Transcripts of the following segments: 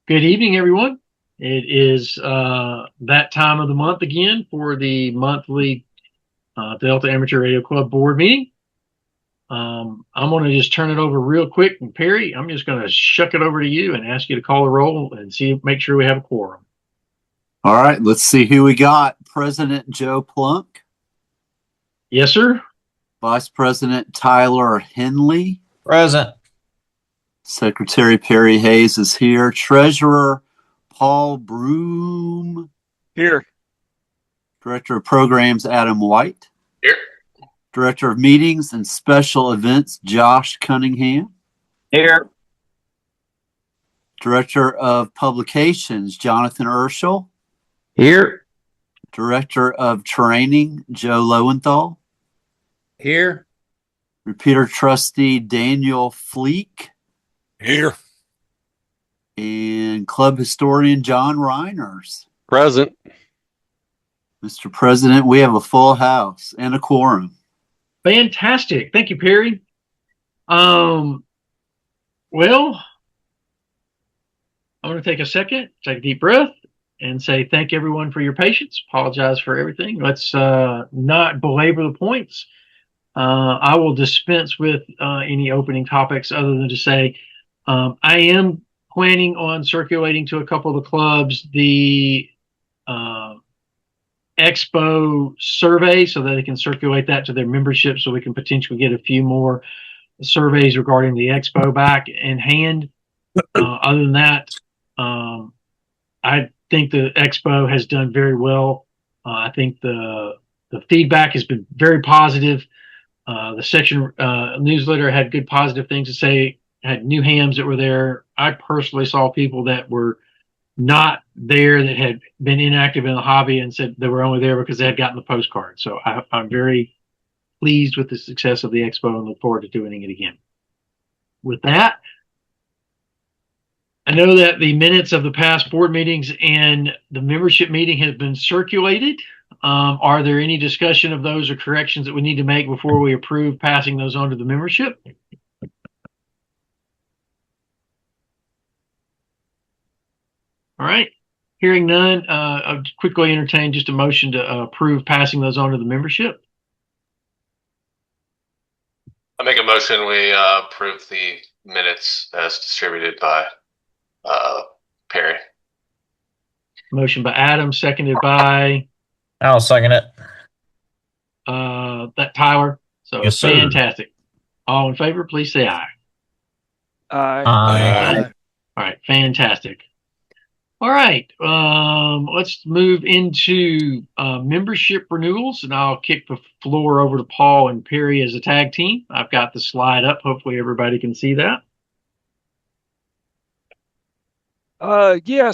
Good evening, everyone. It is that time of the month again for the monthly Delta Amateur Radio Club board meeting. I'm going to just turn it over real quick. And Perry, I'm just going to shuck it over to you and ask you to call a roll and make sure we have a quorum. All right, let's see who we got. President Joe Plunk, Yes, sir. Vice President Tyler Henley, Present. Secretary Perry Hayes is here, Treasurer Paul Broom, Here. Director of Programs Adam White, Here. Director of Meetings and Special Events Josh Cunningham, Here. Director of Publications Jonathan Urschel, Here. Director of Training Joe Lowenthal, Here. Repeater Trustee Daniel Fleek, Here. and Club Historian John Reiners. Present. Mr. President, we have a full house and a quorum. Fantastic. Thank you, Perry. Well, I'm going to take a second, take a deep breath, and say thank everyone for your patience. Apologize for everything. Let's not belabor the points. I will dispense with any opening topics other than to say I am planning on circulating to a couple of the clubs the Expo survey so that they can circulate that to their membership so we can potentially get a few more surveys regarding the Expo back in hand. Other than that, I think the Expo has done very well. I think the feedback has been very positive. The section newsletter had good positive things to say, had new hams that were there. I personally saw people that were not there that had been inactive in the hobby and said they were only there because they had gotten the postcard. So I'm very pleased with the success of the Expo and look forward to doing it again. With that, I know that the minutes of the past board meetings and the membership meeting have been circulated. Are there any discussion of those or corrections that we need to make before we approve passing those on to the membership? All right. Hearing none, I'll quickly entertain just a motion to approve passing those on to the membership. I make a motion we approve the minutes as distributed by Perry. Motion by Adam, seconded by I'll second it. that Tyler. So Yes, sir. fantastic. All in favor, please say aye. Aye. Aye. All right, fantastic. All right, let's move into membership renewals, and I'll kick the floor over to Paul and Perry as a tag team. I've got the slide up. Hopefully everybody can see that.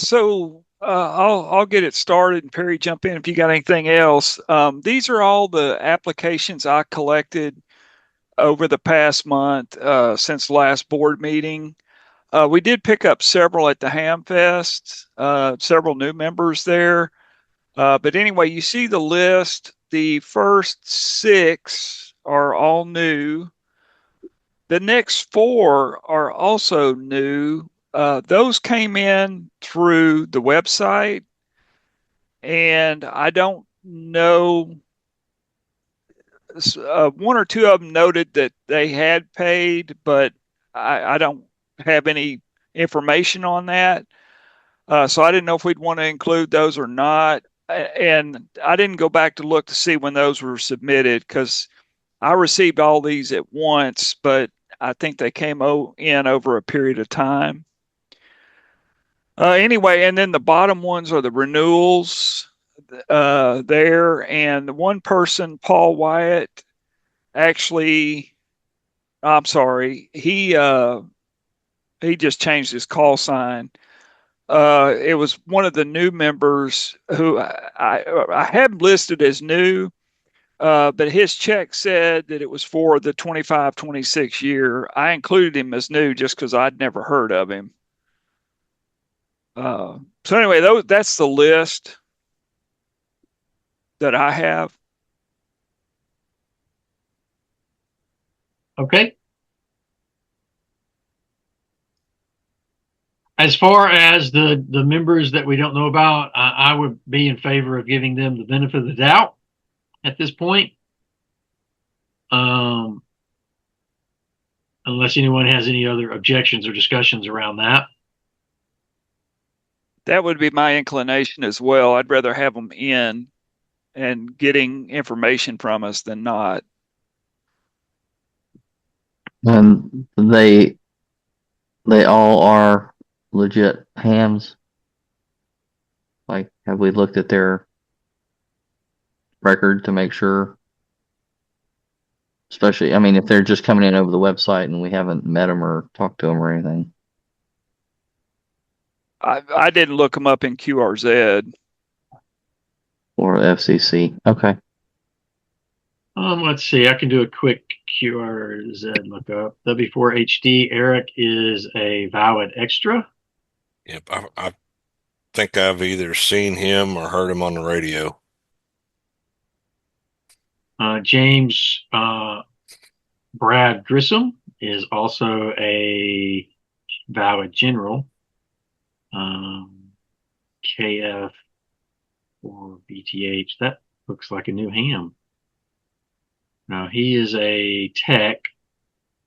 So I'll get it started, and Perry, jump in if you got anything else. These are all the applications I collected over the past month since the last board meeting. We did pick up several at the Hamfest, several new members there. But anyway, you see the list. The first 6 are all new. The next 4 are also new. Those came in through the website, and I don't know. 1 or 2 of them noted that they had paid, but I don't have any information on that. So I didn't know if we'd want to include those or not. And I didn't go back to look to see when those were submitted because I received all these at once, but I think they came in over a period of time. Anyway, and then the bottom ones are the renewals there. And the one person, Paul Wyatt, actually, I'm sorry, he just changed his call sign. It was one of the new members who I had listed as new, but his check said that it was for the 25-26 year. I included him as new just because I'd never heard of him. So anyway, that's the list that I have. Okay. As far as the members that we don't know about, I would be in favor of giving them the benefit of the doubt at this point. Unless anyone has any other objections or discussions around that. That would be my inclination as well. I'd rather have them in and getting information from us than not. And they all are legit hams. Like, have we looked at their record to make sure? Especially, I mean, if they're just coming in over the website and we haven't met them or talked to them or anything. I didn't look them up in QRZ. Or FCC. Okay. Let's see. I can do a quick QRZ lookup. W4HD Eric is a valid extra. Yep, I think I've either seen him or heard him on the radio. James Brad Grissom is also a valid general. KF or BTH. That looks like a new ham. Now, he is a tech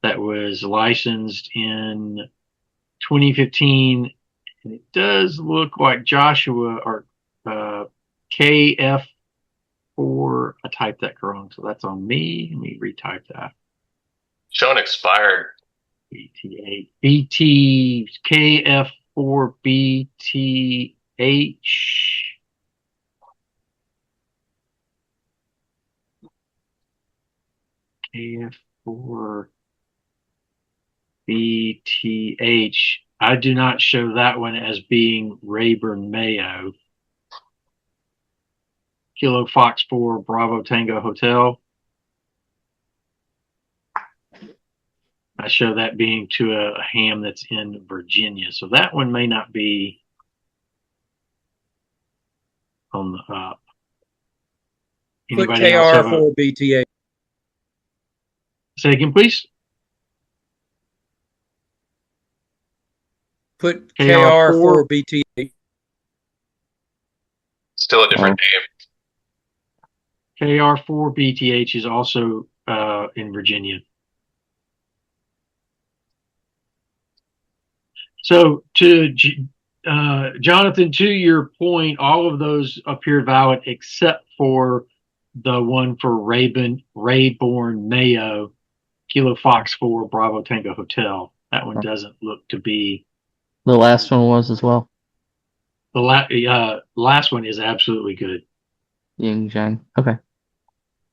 that was licensed in 2015, and it does look like Joshua or KF4. I typed that wrong, so that's on me. Let me retype that. Showing expired. BT8, BT, KF4 BTH. KF4 BTH. I do not show that one as being Rayburn Mayo. Kilo Fox 4 Bravo Tango Hotel. I show that being to a ham that's in Virginia. So that one may not be on the up. Put Anybody else have a, KR4 BTA. say again, please? Put KR4 KR4 BTA. Still a different name. KR4 BTH is also in Virginia. So to Jonathan, to your point, all of those appeared valid except for the one for Rayborn Mayo, Kilo Fox 4 Bravo Tango Hotel. That one doesn't look to be. The last one was as well. The last one is absolutely good. Ying Zhang. Okay.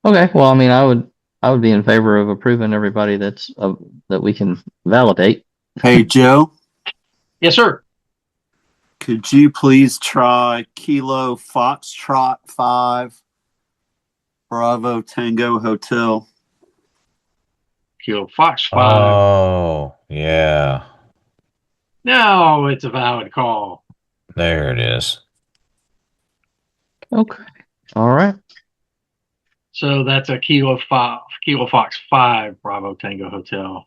Okay. Well, I mean, I would be in favor of approving everybody that's that we can validate. Hey, Joe, Yes, sir. could you please try Kilo Foxtrot 5 Bravo Tango Hotel? Kilo Fox 5. Oh, yeah. No, it's a valid call. There it is. Okay. All right. So that's a Kilo Fox 5 Bravo Tango Hotel.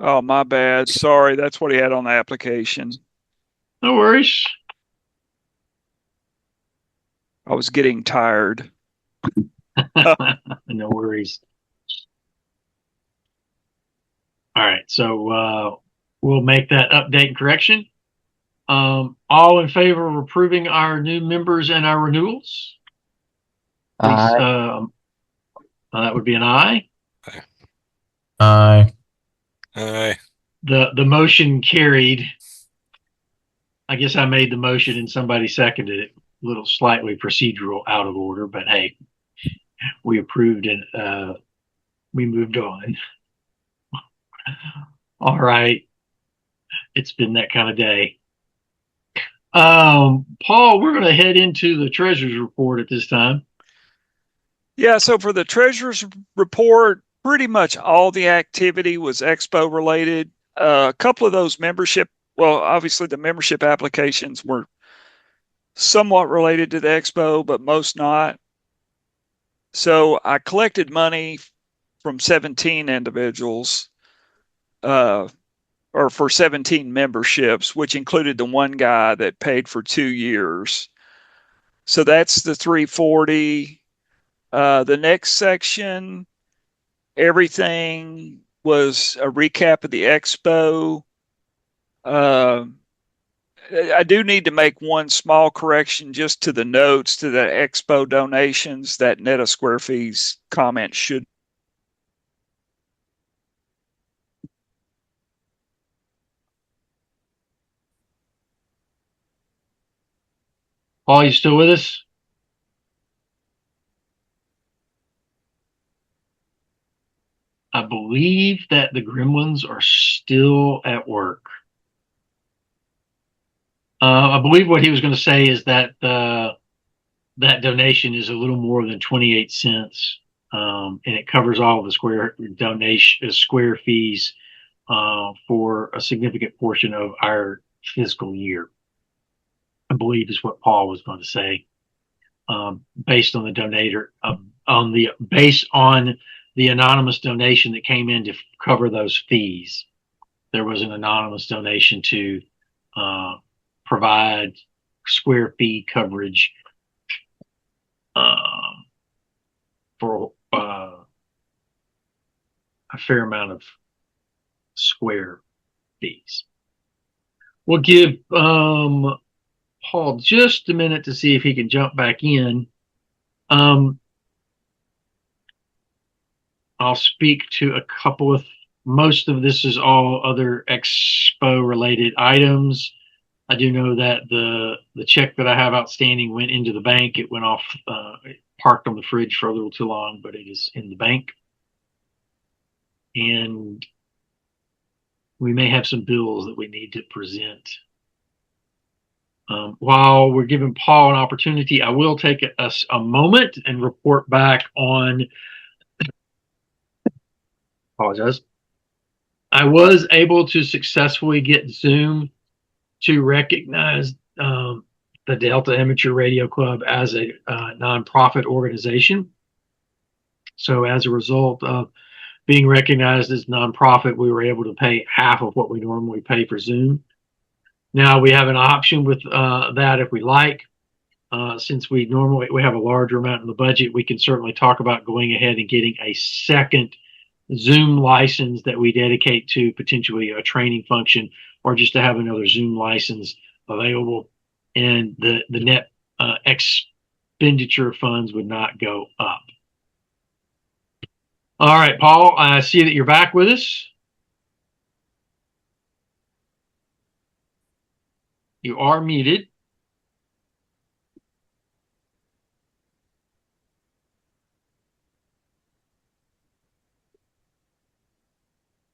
Oh, my bad. Sorry, that's what he had on the application. No worries. I was getting tired. No worries. All right, so we'll make that update and correction. All in favor of approving our new members and our renewals? Please, that would be an aye. Aye. Aye. The motion carried. I guess I made the motion and somebody seconded it. A little slightly procedural out of order, but hey, we approved and we moved on. All right. It's been that kind of day. Paul, we're going to head into the treasurer's report at this time. Yeah, so for the treasurer's report, pretty much all the activity was expo related. A couple of those obviously the membership applications were somewhat related to the expo, but most not. So I collected money from 17 individuals, or for 17 memberships, which included the one guy that paid for 2 years. So that's the 340. The next section, everything was a recap of the expo. I do need to make one small correction just to the notes to the expo donations. That net of square fees comment should. Paul, you still with us? I believe that the gremlins are still at work. I believe what he was going to say is that that donation is a little more than 28 cents, and it covers all of the square fees for a significant portion of our fiscal year. I believe is what Paul was going to say, based on the based on the anonymous donation that came in to cover those fees. There was an anonymous donation to provide square fee coverage for a fair amount of square fees. We'll give Paul just a minute to see if he can jump back in. I'll speak to a couple of, most of this is all other expo related items. I do know that the check that I have outstanding went into the bank. It went off, it parked on the fridge for a little too long, but it is in the bank. And we may have some bills that we need to present. While we're giving Paul an opportunity, I will take a moment and report back on, apologize. I was able to successfully get Zoom to recognize the Delta Amateur Radio Club as a nonprofit organization. So as a result of being recognized as nonprofit, we were able to pay half of what we normally pay for Zoom. Now we have an option with that if we like. Since we have a larger amount in the budget, we can certainly talk about going ahead and getting a second Zoom license that we dedicate to potentially a training function, or just to have another Zoom license available, and the net expenditure funds would not go up. All right, Paul, I see that you're back with us. You are muted.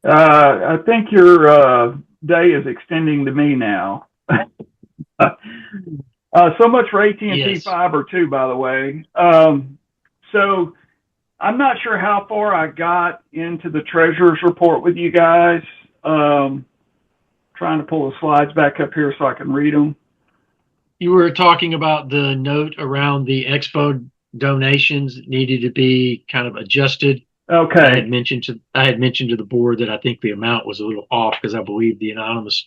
I think your day is extending to me now. So much for AT&T Yes. fiber too, by the way. So I'm not sure how far I got into the treasurer's report with you guys. Trying to pull the slides back up here so I can read them. You were talking about the note around the expo donations needed to be kind of adjusted. Okay. I had mentioned to the board that I think the amount was a little off because I believe the anonymous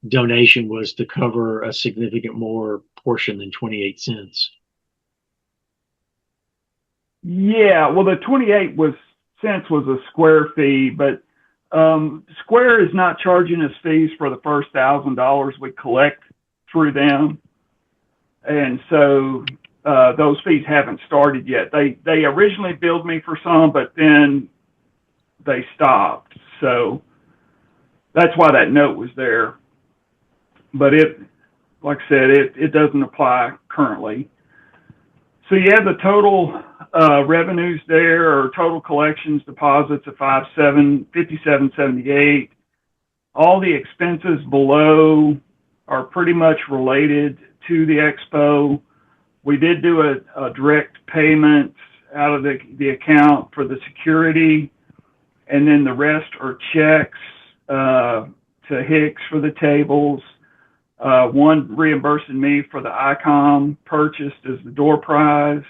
donation was to cover a significant more portion than 28 cents. Yeah, well, the 28 cents was a Square fee, but Square is not charging us fees for the first $1,000 we collect through them, and so those fees haven't started yet. They originally billed me for some, but then they stopped. So that's why that note was there. But like I said, it doesn't apply currently. So you have the total revenues there, or total collections deposits of $57.78. All the expenses below are pretty much related to the expo. We did do a direct payment out of the account for the security, and then the rest are checks to Hicks for the tables. One reimbursing me for the ICOM purchased as the door prize.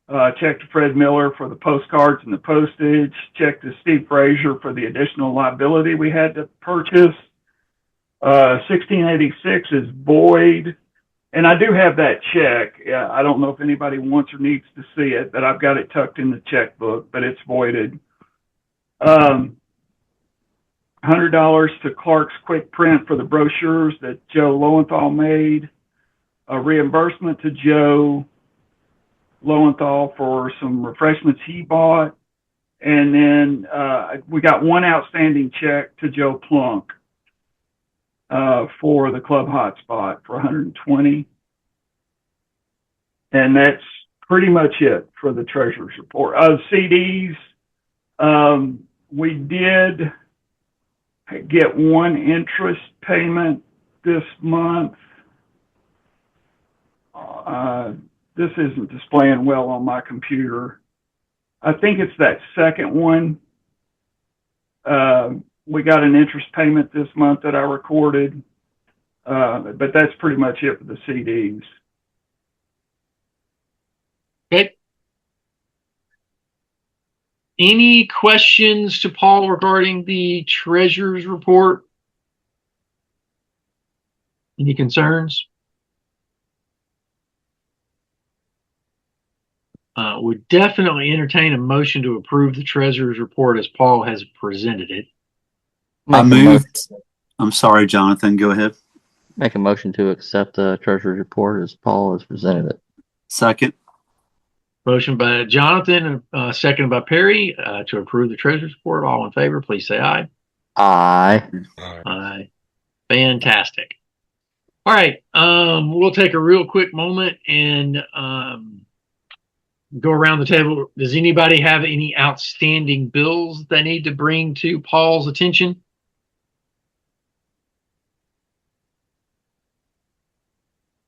Check to Fred Miller for the postcards and the postage. Check to Steve Frazier for the additional liability we had to purchase. 1686 is void. And I do have that check. I don't know if anybody wants or needs to see it, but I've got it tucked in the checkbook, but it's voided. $100 to Clark's Quick Print for the brochures that Joe Lowenthal made. A reimbursement to Joe Lowenthal for some refreshments he bought. And then we got one outstanding check to Joe Plunk for the club hotspot for $120. And that's pretty much it for the treasurer's report. CDs, we did get one interest payment this month. This isn't displaying well on my computer. I think it's that second one. We got an interest payment this month that I recorded, but that's pretty much it for the CDs. Okay. Any questions to Paul regarding the treasurer's report? Any concerns? Would definitely entertain a motion to approve the treasurer's report as Paul has presented it. I moved. I'm sorry, Jonathan. Go ahead. Make a motion to accept the treasurer's report as Paul has presented it. Second. Motion by Jonathan, seconded by Perry, to approve the treasurer's report. All in favor, please say aye. Aye. Aye. Fantastic. All right. We'll take a real quick moment and go around the table. Does anybody have any outstanding bills they need to bring to Paul's attention?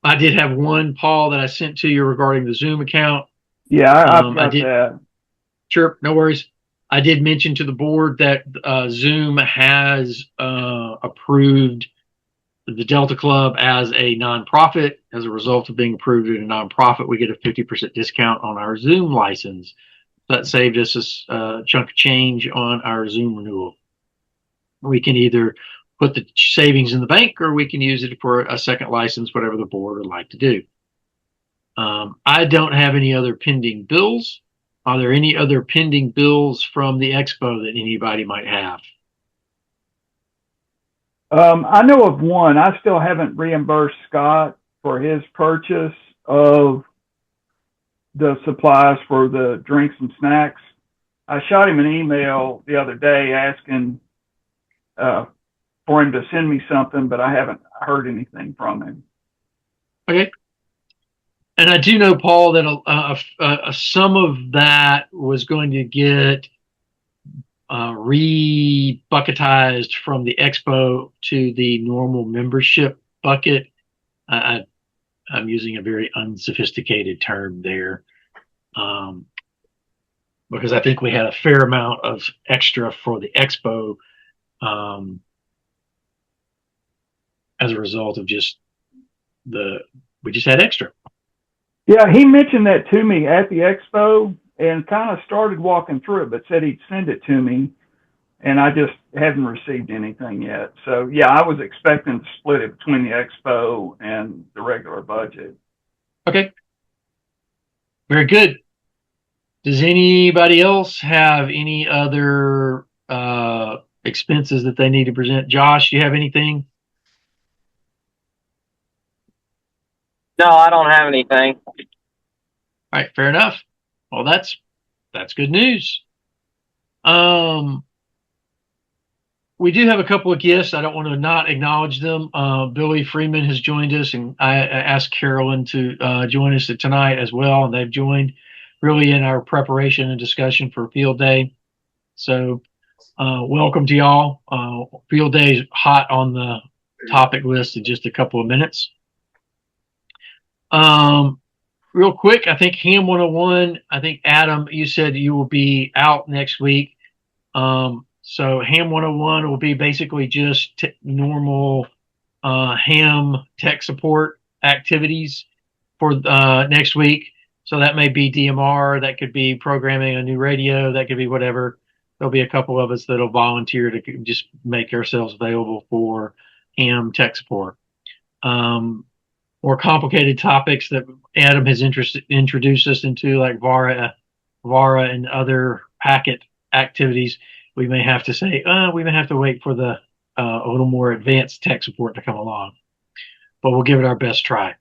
I did have one, Paul, that I sent to you regarding the Zoom account. Yeah, I've got that. Sure, no worries. I did mention to the board that Zoom has approved the Delta Club as a nonprofit. As a result of being approved as a nonprofit, we get a 50% discount on our Zoom license. That saved us a chunk of change on our Zoom renewal. We can either put the savings in the bank or we can use it for a second license, whatever the board would like to do. I don't have any other pending bills. Are there any other pending bills from the expo that anybody might have? I know of one. I still haven't reimbursed Scott for his purchase of the supplies for the drinks and snacks. I shot him an email the other day asking for him to send me something, but I haven't heard anything from him. Okay. And I do know, Paul, that some of that was going to get re-bucketized from the expo to the normal membership bucket. I'm using a very unsophisticated term there, because I think we had a fair amount of extra for the expo as a result of we just had extra. Yeah, he mentioned that to me at the expo and kind of started walking through it, but said he'd send it to me, and I just haven't received anything yet. So, yeah, I was expecting to split it between the expo and the regular budget. Okay. Very good. Does anybody else have any other expenses that they need to present? Josh, do you have anything? No, I don't have anything. All right, fair enough. Well, that's good news. We do have a couple of guests. I don't want to not acknowledge them. Billy Freeman has joined us, and I asked Carolyn to join us tonight as well, and they've joined really in our preparation and discussion for Field Day. So welcome to y'all. Field Day is hot on the topic list in just a couple of minutes. Real quick, I think Ham 101, I think Adam, you said you will be out next week. So Ham 101 will be basically just normal ham tech support activities for next week. So that may be DMR, that could be programming a new radio, that could be whatever. There'll be a couple of us that'll volunteer to just make ourselves available for ham tech support. More complicated topics that Adam has introduced us into, like VARA and other packet activities, we may have to say, we may have to wait for the a little more advanced tech support to come along, but we'll give it our best try.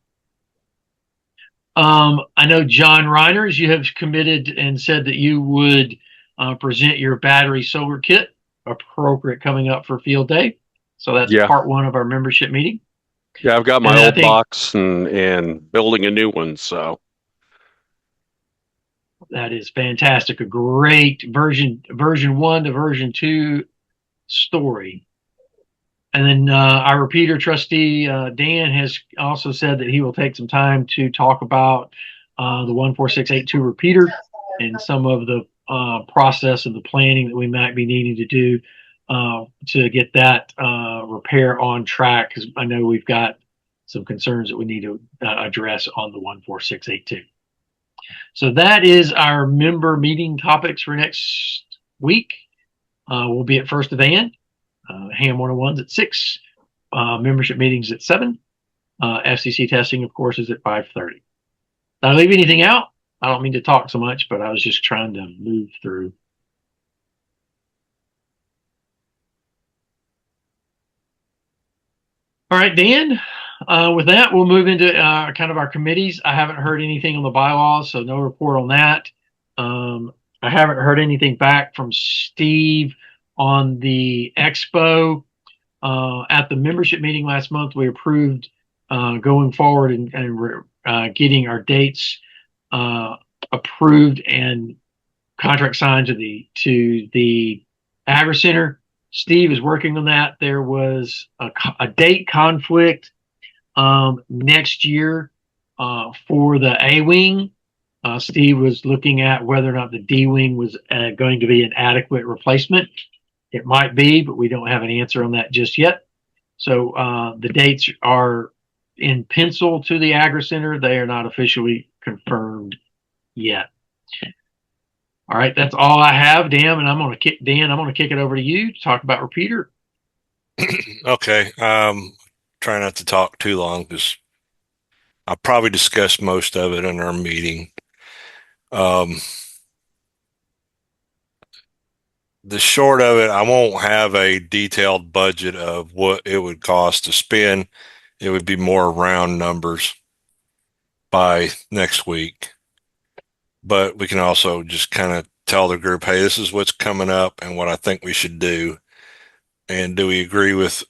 I know John Reiners, you have committed and said that you would present your battery solar kit, appropriate coming up for field day. So that's part one of our membership meeting. Yeah, I've got my And old box and building a new one. So that is fantastic. A great version 1 to version 2 story. And then our repeater trustee, Dan, has also said that he will take some time to talk about the 14682 repeater and some of the process of the planning that we might be needing to do to get that repair on track, because I know we've got some concerns that we need to address on the 14682. So that is our member meeting topics for next week. We'll be at First of Ann. Ham 101's at 6, membership meetings at 7, FCC testing, of course, is at 5:30. Did I leave anything out? I don't mean to talk so much, but I was just trying to move through. All right, Dan, with that, we'll move into kind of our committees. I haven't heard anything on the bylaws, so no report on that. I haven't heard anything back from Steve on the expo. At the membership meeting last month, we approved going forward and getting our dates approved and contract signed to the Agri Center. Steve is working on that. There was a date conflict next year for the A wing. Steve was looking at whether or not the D wing was going to be an adequate replacement. It might be, but we don't have an answer on that just yet. So the dates are in pencil to the Agri Center. They are not officially confirmed yet. All right, that's all I have, Dan, and I'm going to kick it over to you to talk about repeater. Okay. Try not to talk too long because I'll probably discuss most of it in our meeting. The short of it, I won't have a detailed budget of what it would cost to spend. It would be more round numbers by next week. But we can also just kind of tell the group, hey, this is what's coming up and what I think we should do. And do we agree with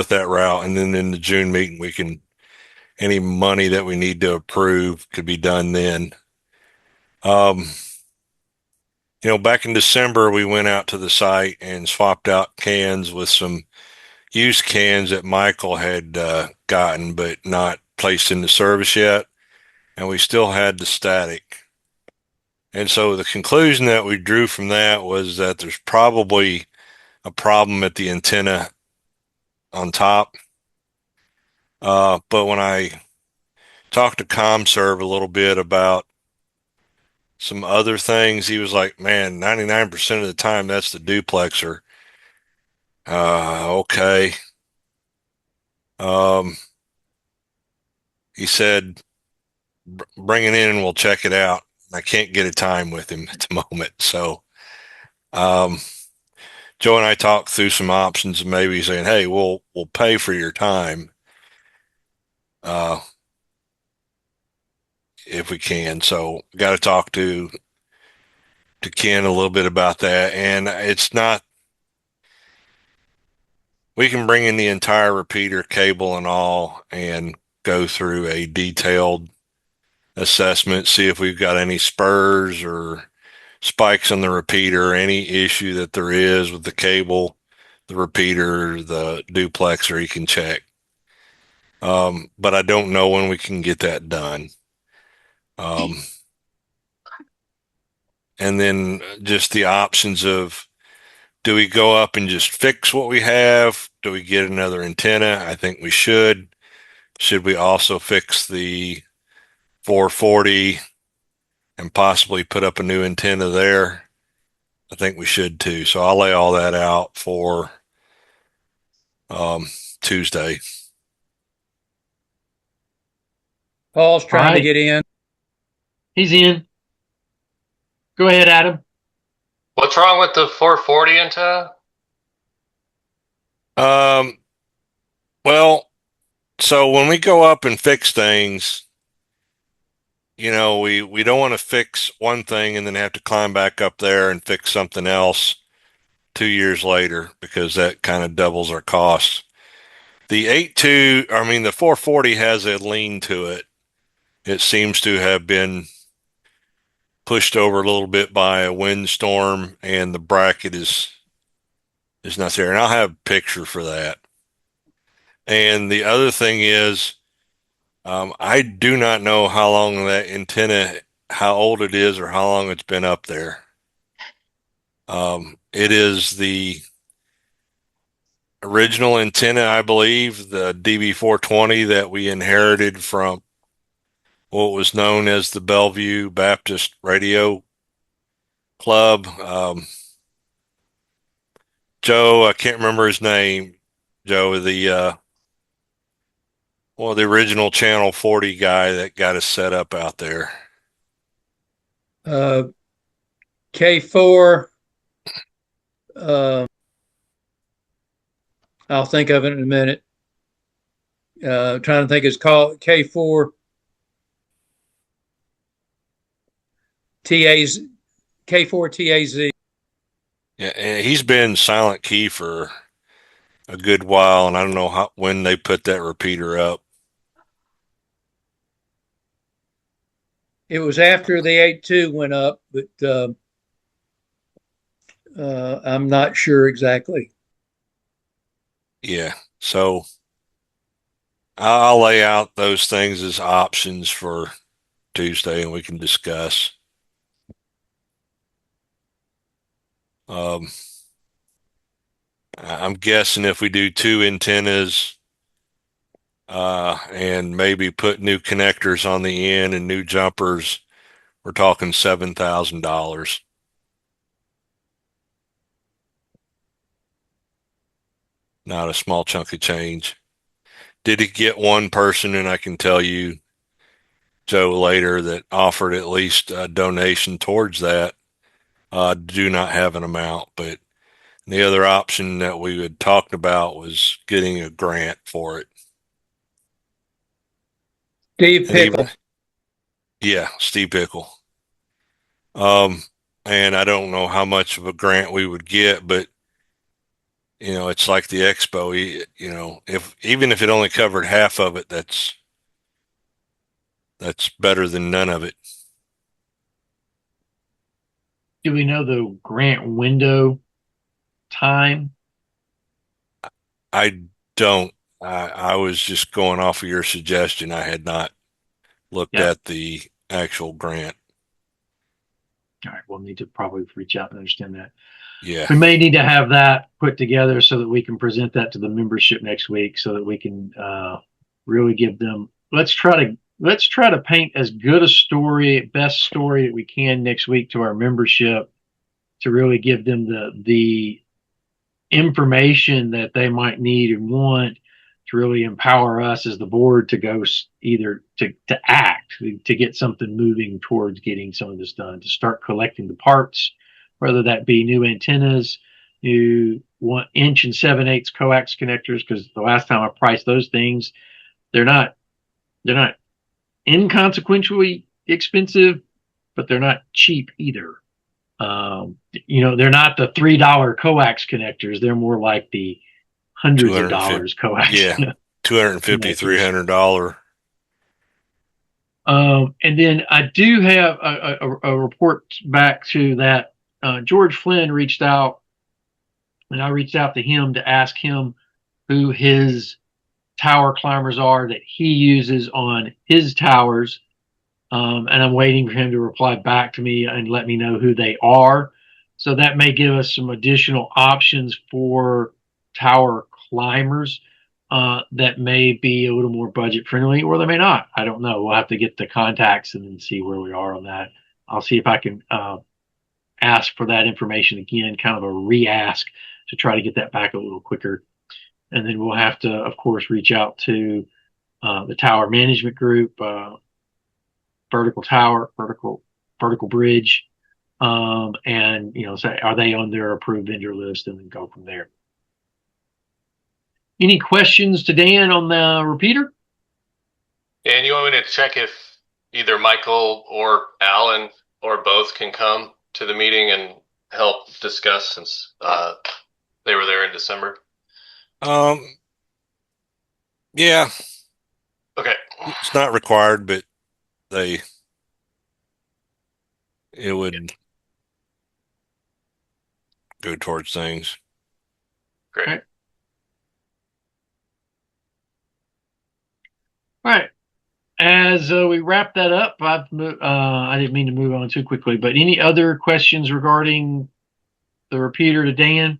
that route? And then in the June meeting, we can, any money that we need to approve could be done then. Back in December, we went out to the site and swapped out cans with some used cans that Michael had gotten, but not placed into service yet. And we still had the static. And so the conclusion that we drew from that was that there's probably a problem at the antenna on top. But when I talked to ComServe a little bit about some other things, he was like, man, 99% of the time that's the duplexer. Okay. He said, bring it in and we'll check it out. I can't get a time with him at the moment. So, Joe and I talked through some options and maybe saying, hey, we'll pay for your time. If we can. So got to talk to Ken a little bit about that. And it's not, we can bring in the entire repeater cable and all and go through a detailed assessment, see if we've got any spurs or spikes on the repeater, any issue that there is with the cable, the repeater, the duplexer, he can check. But I don't know when we can get that done. And then just the options of, do we go up and just fix what we have? Do we get another antenna? I think we should. Should we also fix the 440 and possibly put up a new antenna there, I think we should too. So I'll lay all that out for Tuesday. Paul's trying to Alright. get in. He's in. Go ahead, Adam. What's wrong with the 440 antenna? Well, so when we go up and fix things, you know, we don't want to fix one thing and then have to climb back up there and fix something else 2 years later, because that kind of doubles our costs. The 440 has a lean to it. It seems to have been pushed over a little bit by a windstorm, and the bracket is not there. And I'll have a picture for that. And the other thing is, I do not know how long that antenna, how old it is, or how long it's been up there. It is the original antenna, I believe, the DB420 that we inherited from what was known as the Bellevue Baptist Radio Club. Joe, I can't remember his name. Joe, the original Channel 40 guy that got us set up out there. K4. I'll think of it in a minute. Trying to think, it's called K4 TAZ. K4 TAZ. Yeah, and he's been silent key for a good while, and I don't know when they put that repeater up. It was after the 8.2 went up, but I'm not sure exactly. Yeah, so I'll lay out those things as options for Tuesday, and we can discuss. I'm guessing if we do 2 antennas, and maybe put new connectors on the end and new jumpers, we're talking $7,000. Not a small chunk of change. Did it get one person, and I can tell you, Joe, later, that offered at least a donation towards that. Do not have an amount, but the other option that we had talked about was getting a grant for it. Steve Pickle. Steve Pickle. And I don't know how much of a grant we would get, but you know, it's like the expo. You know, even if it only covered half of it, that's better than none of it. Do we know the grant window time? I don't. I was just going off of your suggestion. I had not looked at the actual grant. All right, we'll need to probably reach out and understand that. Yeah. We may need to have that put together so that we can present that to the membership next week, so that we can really give them. Let's try to paint as good a story, best story that we can next week to our membership, to really give them the information that they might need and want to really empower us as the board to go either to act, to get something moving towards getting some of this done, to start collecting the parts, whether that be new antennas, new 1-inch and 7/8 coax connectors, because the last time I priced those things, they're not inconsequentially expensive, but they're not cheap either. You know, they're not the $3 coax connectors. They're more like the hundreds of dollars coax. Yeah, $250, $300. And then I do have a report back to that. George Flynn reached out, and I reached out to him to ask him who his tower climbers are that he uses on his towers. And I'm waiting for him to reply back to me and let me know who they are. So that may give us some additional options for tower climbers that may be a little more budget friendly, or they may not. I don't know. We'll have to get the contacts and then see where we are on that. I'll see if I can ask for that information again, kind of a re-ask to try to get that back a little quicker. And then we'll have to, of course, reach out to the tower management group, vertical tower, vertical bridge, and say, are they on their approved vendor list, and then go from there. Any questions to Dan on the repeater? And you want me to check if either Michael or Alan or both can come to the meeting and help discuss, since they were there in December? Yeah, Okay. it's not required, but it would go towards things. Great. Okay. All right. As we wrap that up, I didn't mean to move on too quickly, but any other questions regarding the repeater to Dan?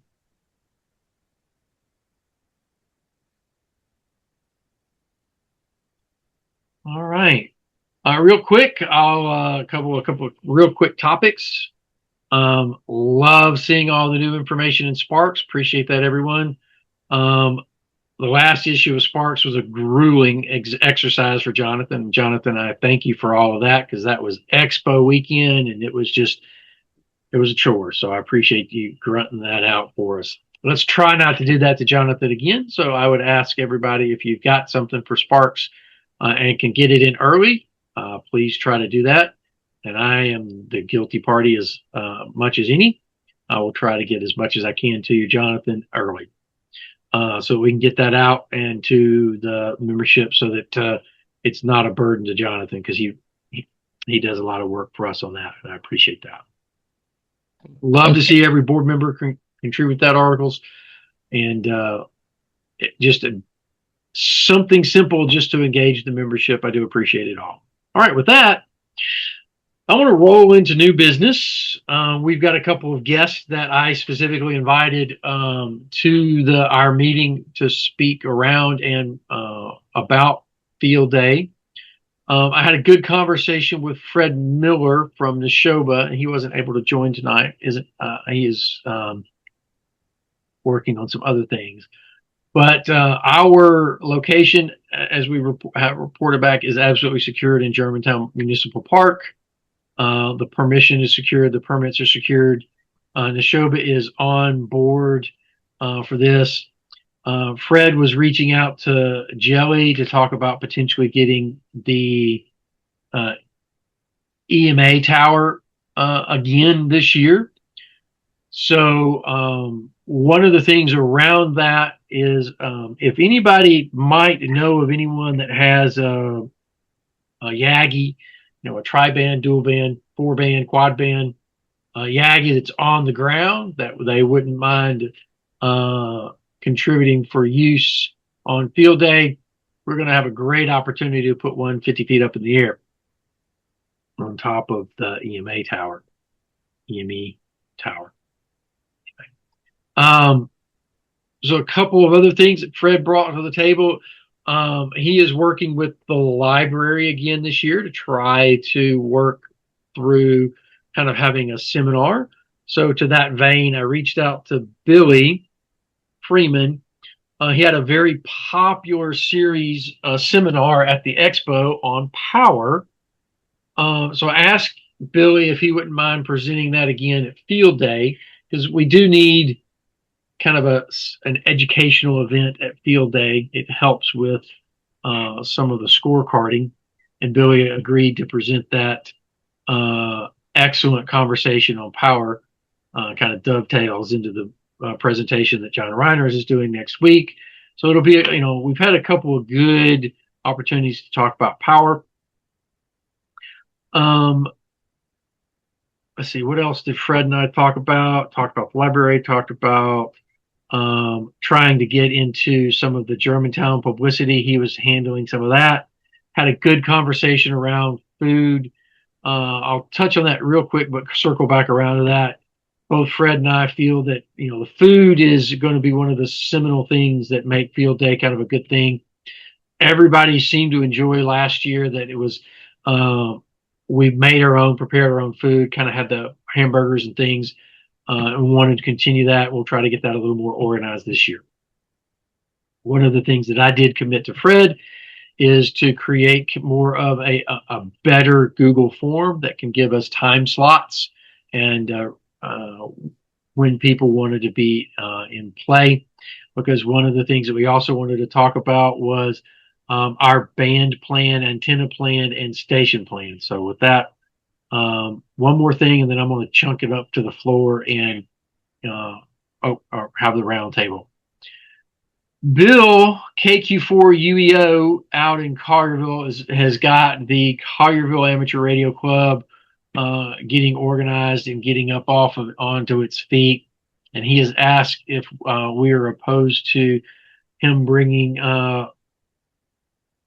All right. Real quick, I'll cover a couple of real quick topics. Love seeing all the new information in Sparks. Appreciate that, everyone. The last issue of Sparks was a grueling exercise for Jonathan. Jonathan, I thank you for all of that, because that was Expo weekend, and it was a chore. So I appreciate you grunting that out for us. Let's try not to do that to Jonathan again. So I would ask everybody, if you've got something for Sparks and can get it in early, please try to do that. And I am the guilty party as much as any. I will try to get as much as I can to you, Jonathan, early. So we can get that out and to the membership, so that it's not a burden to Jonathan, because he does a lot of work for us on that, and I appreciate that. Love to see every board member contribute that articles, and just something simple just to engage the membership. I do appreciate it all. All right, with that, I want to roll into new business. We've got a couple of guests that I specifically invited to our meeting to speak around and about Field Day. I had a good conversation with Fred Miller from Neshoba. He wasn't able to join tonight. He is working on some other things. But our location, as we have reported back, is absolutely secured in Germantown Municipal Park. The permission is secured. The permits are secured. Neshoba is on board for this. Fred was reaching out to Jelly to talk about potentially getting the EMA tower again this year. So one of the things around that is, if anybody might know of anyone that has a Yagi, a tri-band, dual band, 4-band, quad band Yagi that's on the ground, that they wouldn't mind contributing for use on Field Day, we're going to have a great opportunity to put one 50 feet up in the air on top of the EME tower. So a couple of other things that Fred brought to the table. He is working with the library again this year to try to work through kind of having a seminar. So to that vein, I reached out to Billy Freeman. He had a very popular series seminar at the expo on power. So I asked Billy if he wouldn't mind presenting that again at Field Day, because we do need kind of an educational event at Field Day. It helps with some of the scorecarding, and Billy agreed to present that excellent conversation on power. Kind of dovetails into the presentation that John Reiners is doing next week. So it'll be, we've had a couple of good opportunities to talk about power. Let's see, what else did Fred and I talk about? Talked about the library, talked about trying to get into some of the Germantown publicity. He was handling some of that. Had a good conversation around food. I'll touch on that real quick, but circle back around to that. Both Fred and I feel that, the food is going to be one of the seminal things that make Field Day kind of a good thing. Everybody seemed to enjoy last year that it was we made our own, prepared our own food, kind of had the hamburgers and things, and wanted to continue that. We'll try to get that a little more organized this year. One of the things that I did commit to Fred is to create more of a better Google form that can give us time slots and when people wanted to be in play. Because one of the things that we also wanted to talk about was our band plan, antenna plan, and station plan. So with that, one more thing, and then I'm going to chunk it up to the floor and or have the round table. Bill, KQ4UEO out in Collierville, has got the Collierville Amateur Radio Club getting organized and getting up onto its feet. And he has asked if we are opposed to him bringing the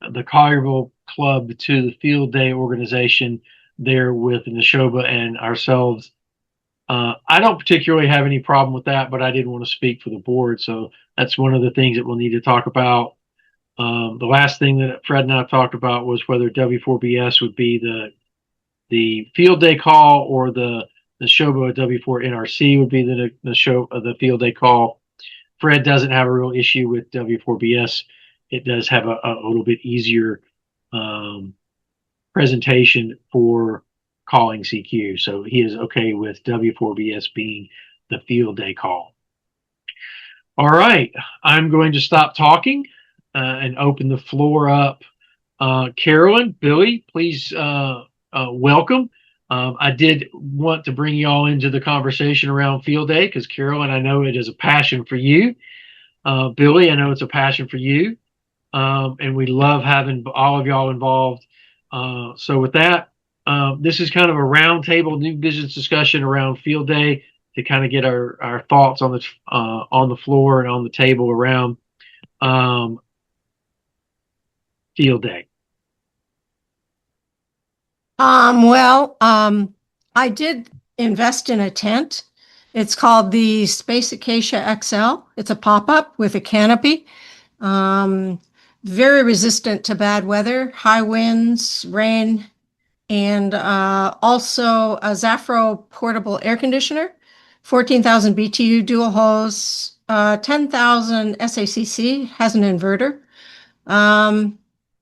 Collierville Club to the Field Day organization there with Neshoba and ourselves. I don't particularly have any problem with that, but I didn't want to speak for the board. So that's one of the things that we'll need to talk about. The last thing that Fred and I talked about was whether W4BS would be the field day call or the Neshoba W4 NRC would be the field day call. Fred doesn't have a real issue with W4BS. It does have a little bit easier presentation for calling CQ. So he is okay with W4BS being the field day call. All right, I'm going to stop talking and open the floor up. Carolyn, Billy, please welcome. I did want to bring you all into the conversation around field day because Carolyn, I know it is a passion for you. Billy, I know it's a passion for you. And we love having all of y'all involved. So with that, this is kind of a roundtable new business discussion around field day to kind of get our thoughts on the floor and on the table around field day. I did invest in a tent. It's called the Space Acacia XL. It's a pop-up with a canopy. Very resistant to bad weather, high winds, rain, and also a Zafro portable air conditioner, 14,000 BTU dual hose, 10,000 SACC, has an inverter.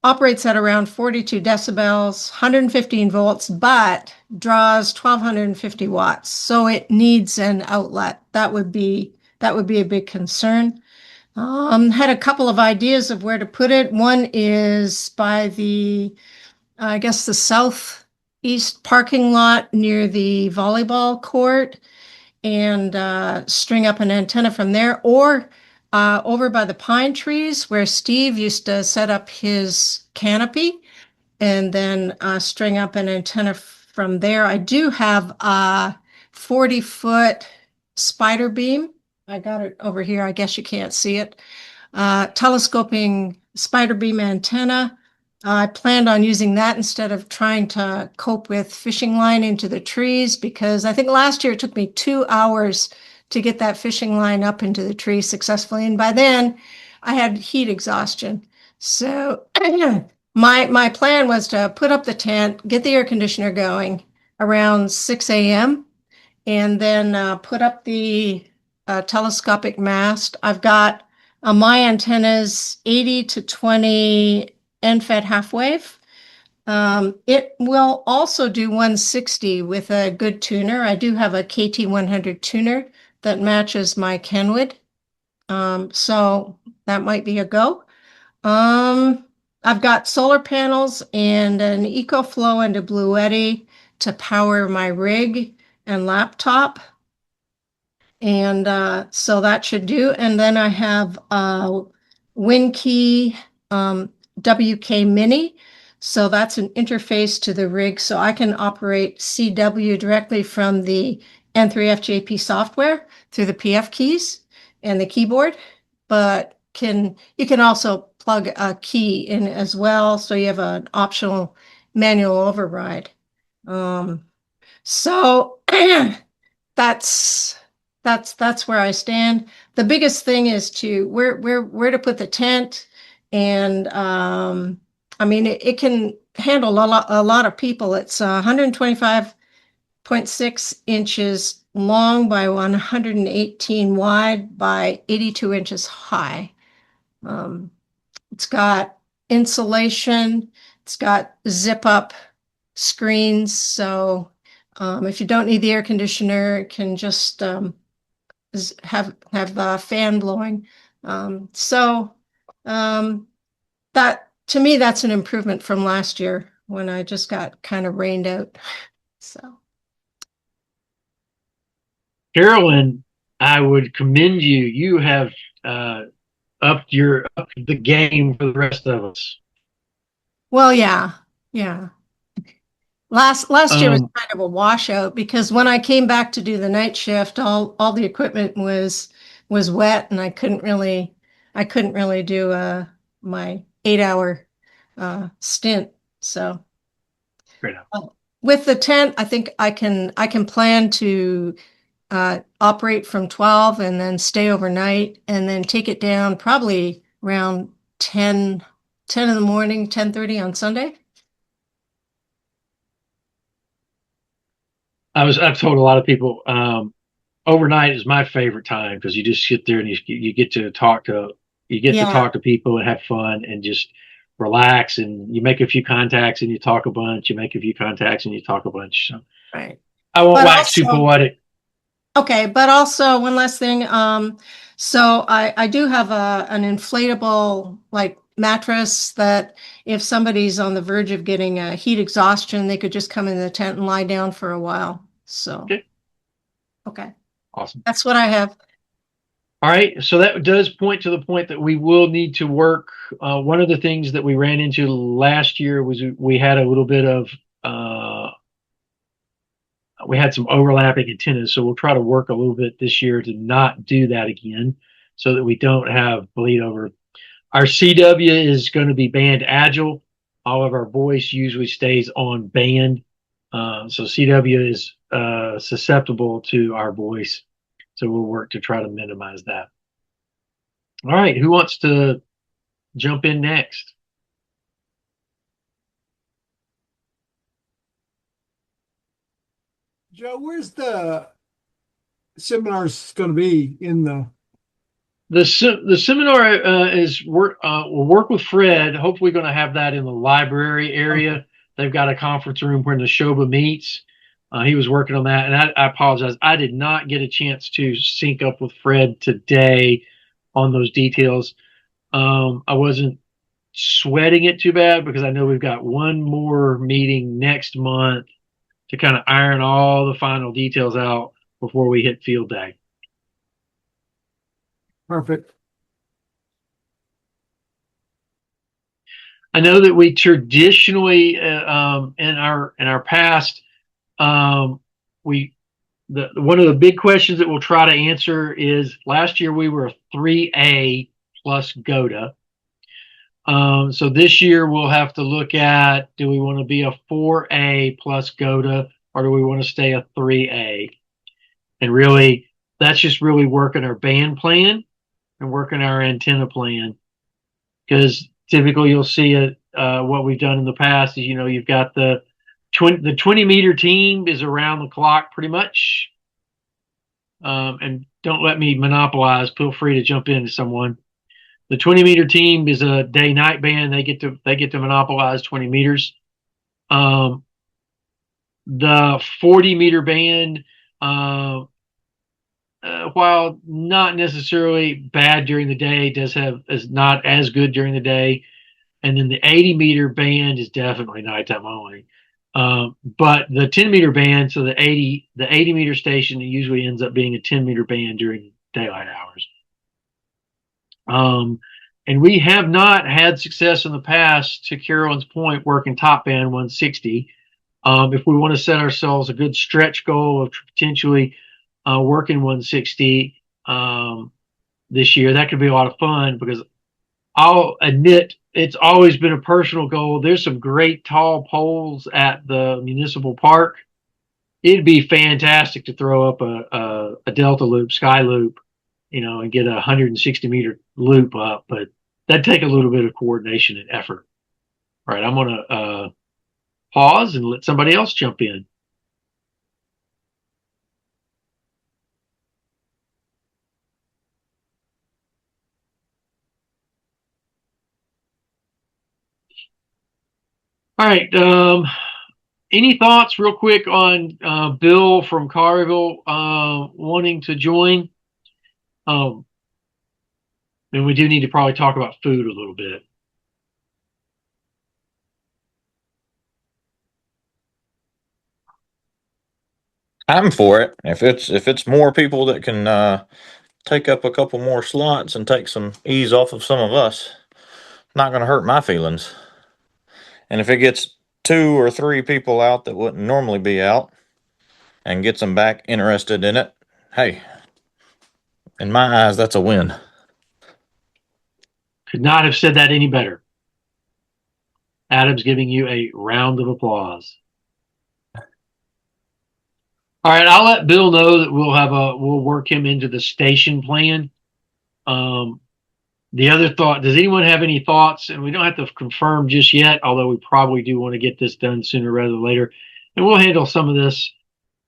Operates at around 42 decibels, 115 volts, but draws 1,250 watts. So it needs an outlet. That would be a big concern. Had a couple of ideas of where to put it. One is by the southeast parking lot near the volleyball court, and string up an antenna from there, or over by the pine trees where Steve used to set up his canopy, and then string up an antenna from there. I do have a 40-foot spider beam. I got it over here. I guess you can't see it. Telescoping spider beam antenna. I planned on using that instead of trying to cope with fishing line into the trees, because I think last year it took me 2 hours to get that fishing line up into the tree successfully. And by then I had heat exhaustion. So my plan was to put up the tent, get the air conditioner going around 6 a.m. and then put up the telescopic mast. I've got my antennas 80 to 20 end-fed half wave. It will also do 160 with a good tuner. I do have a KT100 tuner that matches my Kenwood. So that might be a go. I've got solar panels and an EcoFlow and a Bluetti to power my rig and laptop. And so that should do. And then I have a WinKey WK Mini. So that's an interface to the rig. So I can operate CW directly from the N3FJP software through the PF keys and the keyboard. But you can also plug a key in as well. So you have an optional manual override. So that's where I stand. The biggest thing is where to put the tent, and I mean it can handle a lot of people. It's 125.6 inches long by 118 wide by 82 inches high. It's got insulation. It's got zip up screens. So if you don't need the air conditioner, it can just have a fan blowing. That to me, that's an improvement from last year when I just got kind of rained out. So. Carolyn, I would commend you. You have upped the game for the rest of us. Well, yeah. Last year was kind of a washout because when I came back to do the night shift, all the equipment was wet and I couldn't really do my 8-hour stint. So with the tent, I think I can plan to operate from 12 and then stay overnight and then take it down probably around 10 in the morning, 10:30 on Sunday. I've told a lot of people overnight is my favorite time because you just sit there and you get to talk to people and have fun and just relax, and you make a few contacts and you talk a bunch. You make a few contacts and you talk a bunch. So right. I won't wax too poetic. Okay, but also one last thing. So I do have an inflatable like mattress that if somebody's on the verge of getting a heat exhaustion, they could just come in the tent and lie down for a while. So okay. Awesome. That's what I have. All right. So that does point to the point that we will need to work. One of the things that we ran into last year was we had a little bit of we had some overlapping antennas, so we'll try to work a little bit this year to not do that again so that we don't have bleed over. Our CW is going to be band agile. All of our voice usually stays on band. So CW is susceptible to our voice. So we'll work to try to minimize that. All right. Who wants to jump in next? Joe, where's the seminars going to be in the seminar we'll work with Fred. Hopefully going to have that in the library area. Okay. They've got a conference room where Neshoba meets. He was working on that, and I apologize. I did not get a chance to sync up with Fred today on those details. I wasn't sweating it too bad because I know we've got one more meeting next month to kind of iron all the final details out before we hit field day. Perfect. I know that we traditionally in our past one of the big questions that we'll try to answer is last year we were a 3A plus GOTA. So this year we'll have to look at, do we want to be a 4A plus GOTA or do we want to stay a 3A? And really, that's just really working our band plan and working our antenna plan. Because typically you'll see it, what we've done in the past is, you've got the 20 meter team is around the clock pretty much. And don't let me monopolize. Feel free to jump in, someone. The 20 meter team is a day night band. They get to monopolize 20 meters. The 40 meter band, while not necessarily bad during the day, is not as good during the day. And then the 80 meter band is definitely nighttime only. But the 10 meter band, so the 80 meter station, it usually ends up being a 10 meter band during daylight hours. And we have not had success in the past, to Carolyn's point, working top band 160. If we want to set ourselves a good stretch goal of potentially working 160 this year, that could be a lot of fun, because I'll admit it's always been a personal goal. There's some great tall poles at the municipal park. It'd be fantastic to throw up a Delta loop, sky loop, and get a 160 meter loop up, but that'd take a little bit of coordination and effort. All right, I'm gonna pause and let somebody else jump in. All right. Any thoughts real quick on Bill from Carville wanting to join? And we do need to probably talk about food a little bit. I'm for it. If it's more people that can take up a couple more slots and take some ease off of some of us, not going to hurt my feelings. And if it gets 2 or 3 people out that wouldn't normally be out and gets them back interested in it, hey, in my eyes, that's a win. Could not have said that any better. Adam's giving you a round of applause. All right, I'll let Bill know that we'll work him into the station plan. The other thought, does anyone have any thoughts? And we don't have to confirm just yet, although we probably do want to get this done sooner rather than later. And we'll handle some of this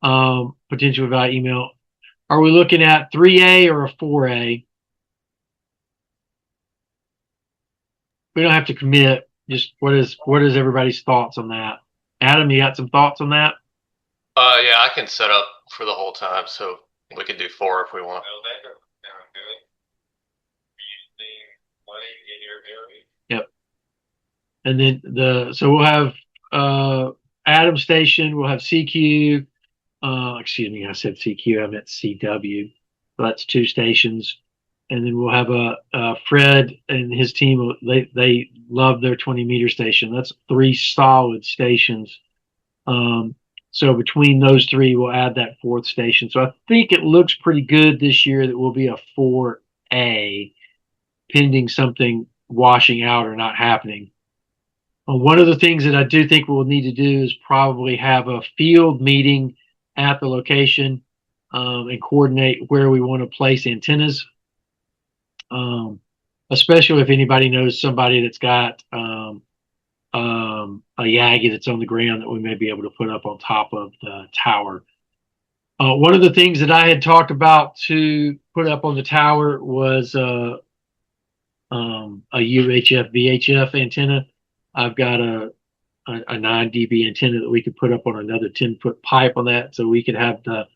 potentially via email. Are we looking at 3A or a 4A? We don't have to commit. Just what is everybody's thoughts on that? Adam, you got some thoughts on that? Yeah, I can set up for the whole time, so we can do 4 if we want. Yep. And then so we'll have Adam Station, we'll have CQ. Excuse me, I said CQ, I meant CW. So that's 2 stations. And then we'll have Fred and his team. They love their 20-meter station. That's 3 solid stations. So between those 3, we'll add that 4th station. So I think it looks pretty good this year that we'll be a 4A, pending something washing out or not happening. One of the things that I do think we'll need to do is probably have a field meeting at the location and coordinate where we want to place antennas. Especially if anybody knows somebody that's got a Yagi that's on the ground that we may be able to put up on top of the tower. One of the things that I had talked about to put up on the tower was a UHF VHF antenna. I've got a 9 dB antenna that we could put up on another 10-foot pipe on that, so we could have our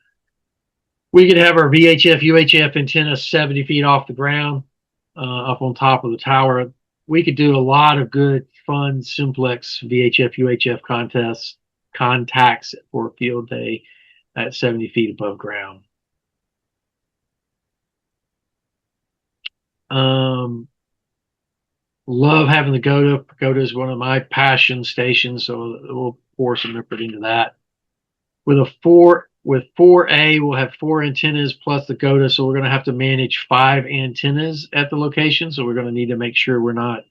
VHF UHF antenna 70 feet off the ground, up on top of the tower. We could do a lot of good, fun, simplex VHF UHF contacts for field day at 70 feet above ground. Love having the Pagoda. Pagoda is one of my passion stations, so we'll pour some effort into that. With 4A, we'll have 4 antennas plus the GOTA, so we're going to have to manage 5 antennas at the location. So we're going to need to make sure we're not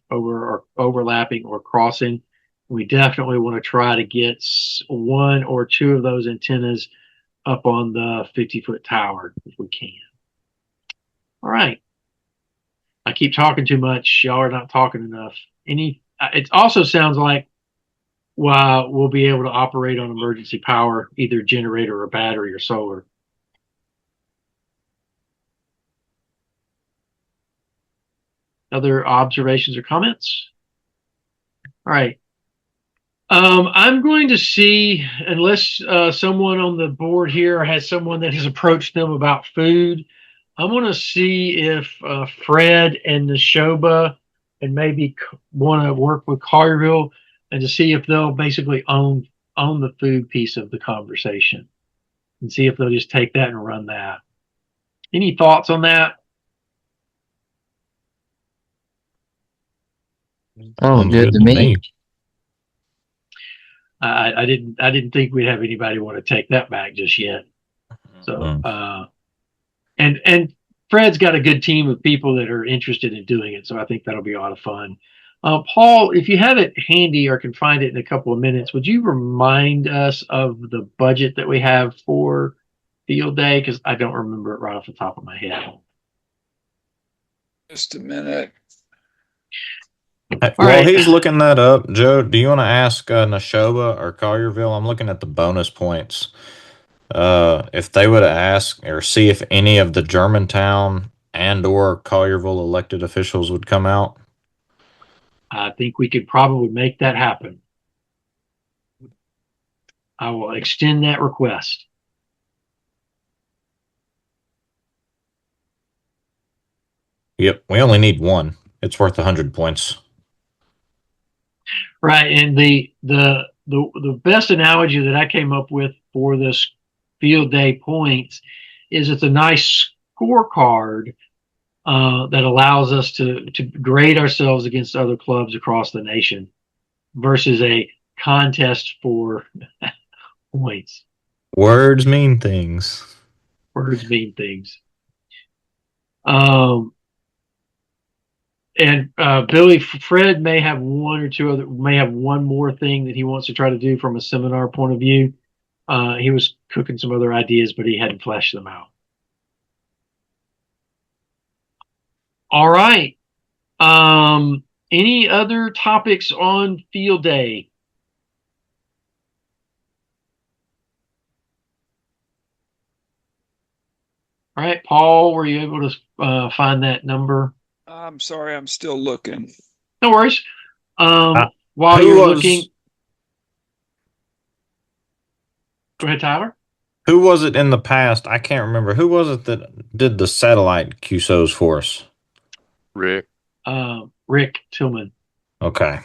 overlapping or crossing. We definitely want to try to get 1 or 2 of those antennas up on the 50-foot tower if we can. All right. I keep talking too much. Y'all are not talking enough. It also sounds like we'll be able to operate on emergency power, either generator or battery or solar. Other observations or comments? All right. I'm going to see, unless someone on the board here has someone that has approached them about food, I'm going to see if Fred and Neshoba and maybe want to work with Carville and to see if they'll basically own the food piece of the conversation and see if they'll just take that and run that. Any thoughts on that? Oh, good to me. I didn't think we'd have anybody want to take that back just yet. So, and Fred's got a good team of people that are interested in doing it, so I think that'll be a lot of fun. Paul, if you have it handy or can find it in a couple of minutes, would you remind us of the budget that we have for field day? Because I don't remember it right off the top of my head. Just a minute. While right. he's looking that up, Joe, do you want to ask Neshoba or Collierville? I'm looking at the bonus points. If they would ask or see if any of the Germantown and or Collierville elected officials would come out. I think we could probably make that happen. I will extend that request. Yep, we only need one. It's worth 100 points. Right, and the best analogy that I came up with for this field day points is it's a nice scorecard that allows us to grade ourselves against other clubs across the nation versus a contest for points. Words mean things. Words mean things. And Billy, Fred may have may have one more thing that he wants to try to do from a seminar point of view. He was cooking some other ideas, but he hadn't fleshed them out. All right. Any other topics on field day? All right, Paul, were you able to find that number? I'm sorry, I'm still looking. No worries. While who you're was- looking, go ahead, Tyler. Who was it in the past? I can't remember. Who was it that did the satellite QSOs for us? Rick. Rick Tillman. Okay.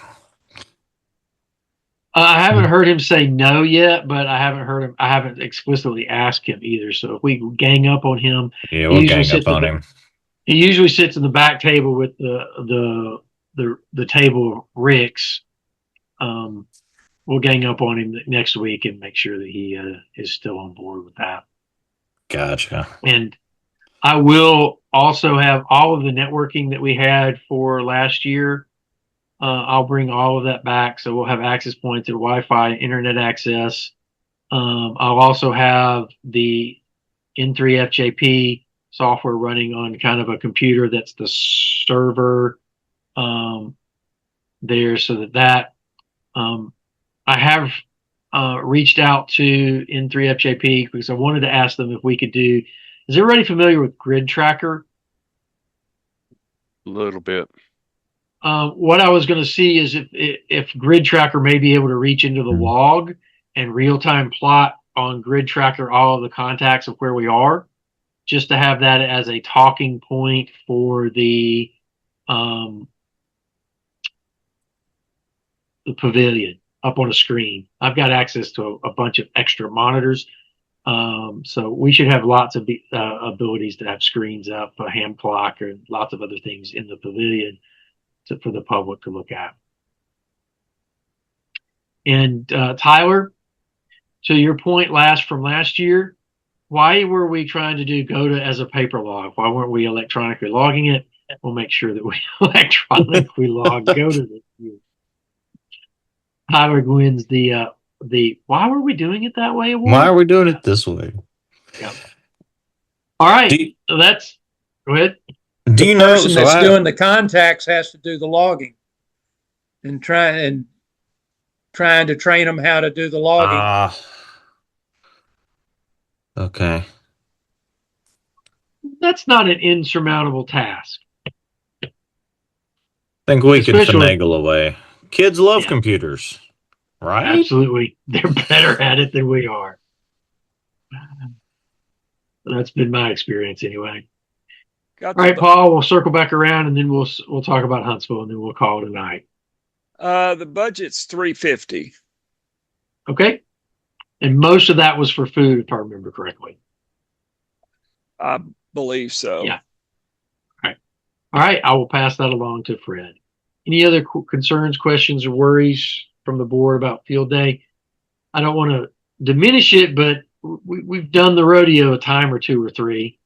I haven't heard him say no yet, but I haven't explicitly asked him either. So if we gang up on him, Yeah, we'll gang up on him. He usually sits in the back table with the table of Rick's. We'll gang up on him next week and make sure that he is still on board with that. Gotcha. And I will also have all of the networking that we had for last year. I'll bring all of that back. So we'll have access points and Wi-Fi, internet access. I'll also have the N3FJP software running on kind of a computer that's the server there, so that I have reached out to N3FJP because I wanted to ask them if we could do. Is everybody familiar with Grid Tracker? A little bit. What I was going to see is if Grid Tracker may be able to reach into the log and real-time plot on Grid Tracker all of the contacts of where we are, just to have that as a talking point for the pavilion up on a screen. I've got access to a bunch of extra monitors. So we should have lots of abilities to have screens up, a hand clock, and lots of other things in the pavilion for the public to look at. And Tyler, to your point from last year, why were we trying to do GOTA as a paper log? Why weren't we electronically logging it? We'll make sure that we electronically log GOTA this year. Tyler wins the why were we doing it that way award? Why are we doing it this way? Yeah. All right. So that's go ahead. Do you The know person that's doing the contacts has to do the logging and trying to train them how to do the logging. Okay. That's not an insurmountable task. I think we can finagle away. Kids love computers, right? Absolutely. They're better at it than we are. That's been my experience anyway. All right, Paul, we'll circle back around and then we'll talk about Huntsville and then we'll call it a night. The budget's $350. Okay. And most of that was for food, if I remember correctly. I believe so. Yeah. All right. I will pass that along to Fred. Any other concerns, questions, or worries from the board about field day? I don't want to diminish it, but we've done the rodeo a time or two or three.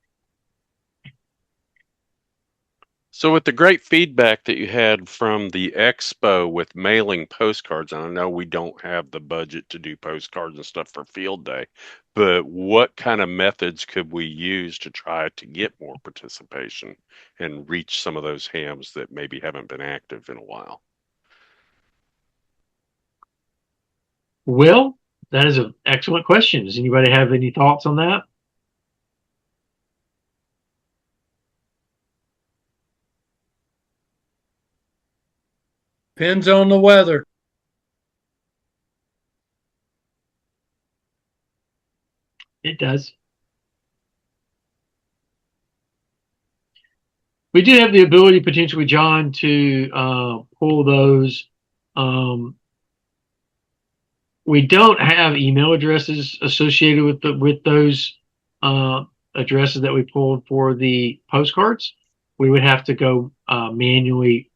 So with the great feedback that you had from the expo with mailing postcards, and I know we don't have the budget to do postcards and stuff for field day, but what kind of methods could we use to try to get more participation and reach some of those hams that maybe haven't been active in a while? Well, that is an excellent question. Does anybody have any thoughts on that? Depends on the weather. It does. We do have the ability potentially, John, to pull those. We don't have email addresses associated with those addresses that we pulled for the postcards. We would have to go manually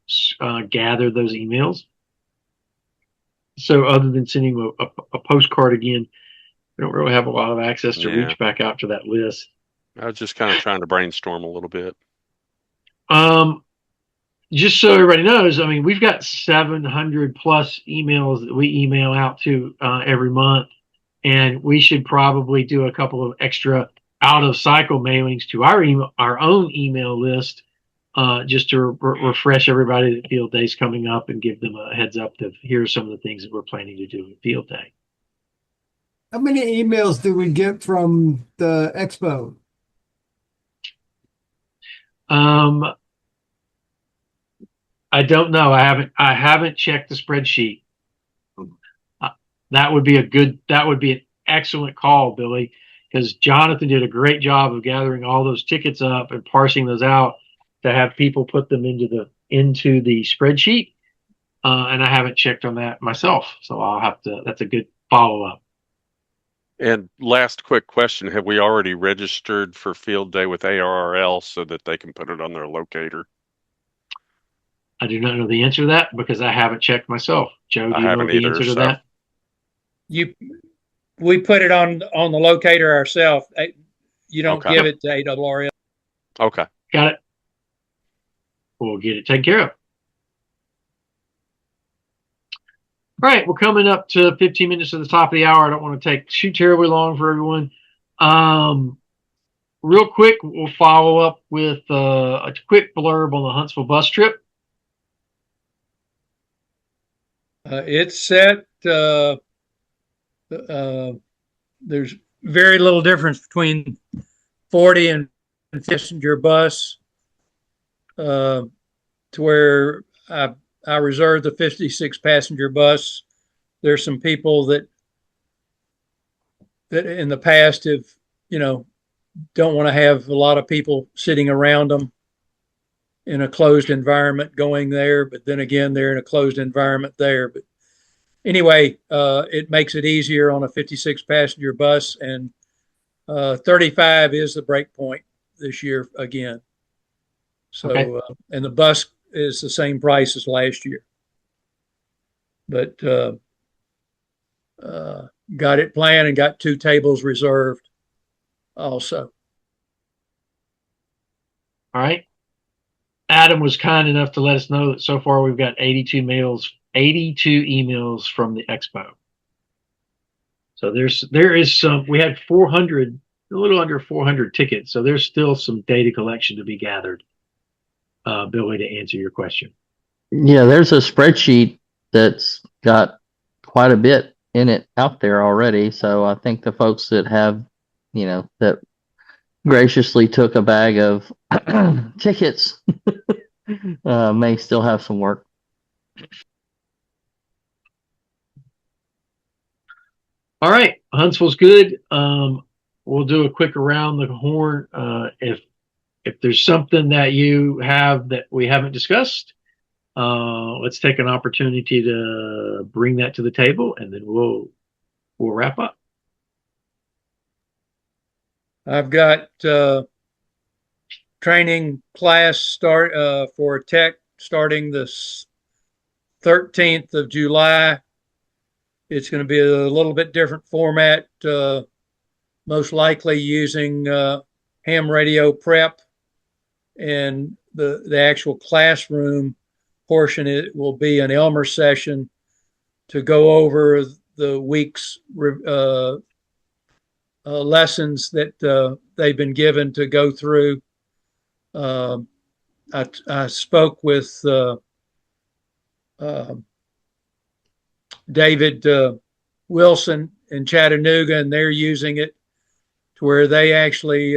gather those emails. So other than sending a postcard again, we don't really have a lot of access to Yeah. reach back out to that list. I was just kind of trying to brainstorm a little bit. Just so everybody knows, I mean, we've got 700 plus emails that we email out to every month, and we should probably do a couple of extra out of cycle mailings to our own email list, just to refresh everybody that Field Day's coming up and give them a heads up that here's some of the things that we're planning to do at Field Day. How many emails do we get from the expo? I don't know. I haven't checked the spreadsheet. That would be an excellent call, Billy, because Jonathan did a great job of gathering all those tickets up and parsing those out to have people put them into the spreadsheet. And I haven't checked on that myself, so I'll have to. That's a good follow up. And last quick question, have we already registered for Field Day with ARRL so that they can put it on their locator? I do not know the answer to that because I haven't checked myself. Joe, do you know the answer to that? We put it on the locator ourselves. You don't give it to ARRL. Okay. Got it. We'll get it taken care of. All right, we're coming up to 15 minutes to the top of the hour. I don't want to take too terribly long for everyone. Real quick, we'll follow up with a quick blurb on the Huntsville bus trip. It's set. There's very little difference between 40 and passenger bus, to where I reserved the 56 passenger bus. There's some people that in the past have, don't want to have a lot of people sitting around them in a closed environment going there, but then again, they're in a closed environment there. But anyway, it makes it easier on a 56 passenger bus, and 35 is the break point this year again. So, okay. And the bus is the same price as last year, but got it planned and got 2 tables reserved also. All right. Adam was kind enough to let us know that so far we've got 82 emails from the expo. So there is some. We had 400, a little under 400 tickets. So there's still some data collection to be gathered. Billy, to answer your question. Yeah, there's a spreadsheet that's got quite a bit in it out there already. So I think the folks that have, that graciously took a bag of tickets may still have some work. All right, Huntsville's good. We'll do a quick around the horn. If there's something that you have that we haven't discussed, let's take an opportunity to bring that to the table, and then we'll wrap up. I've got training class start for tech starting the 13th of July. It's going to be a little bit different format, most likely using ham radio prep, and the actual classroom portion, it will be an Elmer session to go over the week's lessons that they've been given to go through. I spoke with David Wilson and Chattanooga, and they're using it to where they actually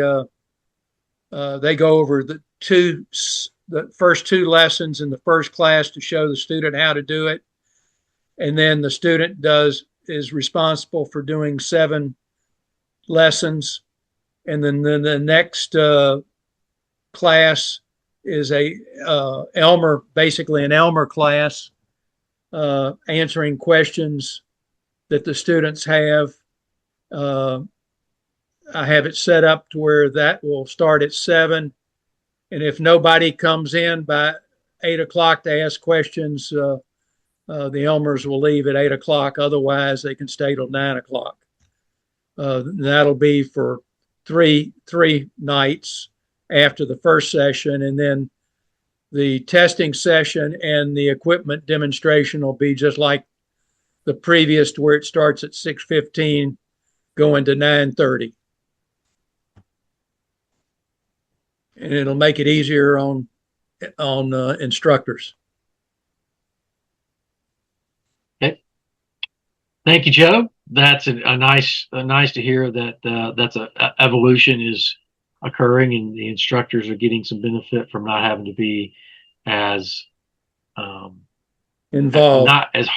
they go over the first two lessons in the first class to show the student how to do it, and then the student is responsible for doing 7 lessons, and then the next class is a basically an Elmer class, answering questions that the students have. I have it set up to where that will start at 7. And if nobody comes in by 8 o'clock to ask questions, the Elmers will leave at 8 o'clock. Otherwise, they can stay till 9 o'clock. That'll be for three nights after the first session. And then the testing session and the equipment demonstration will be just like the previous, to where it starts at 6:15, going to 9:30. And it'll make it easier on instructors. Okay. Thank you, Joe. That's a nice to hear that that's a evolution is occurring, and the instructors are getting some benefit from not having to be as involved, not as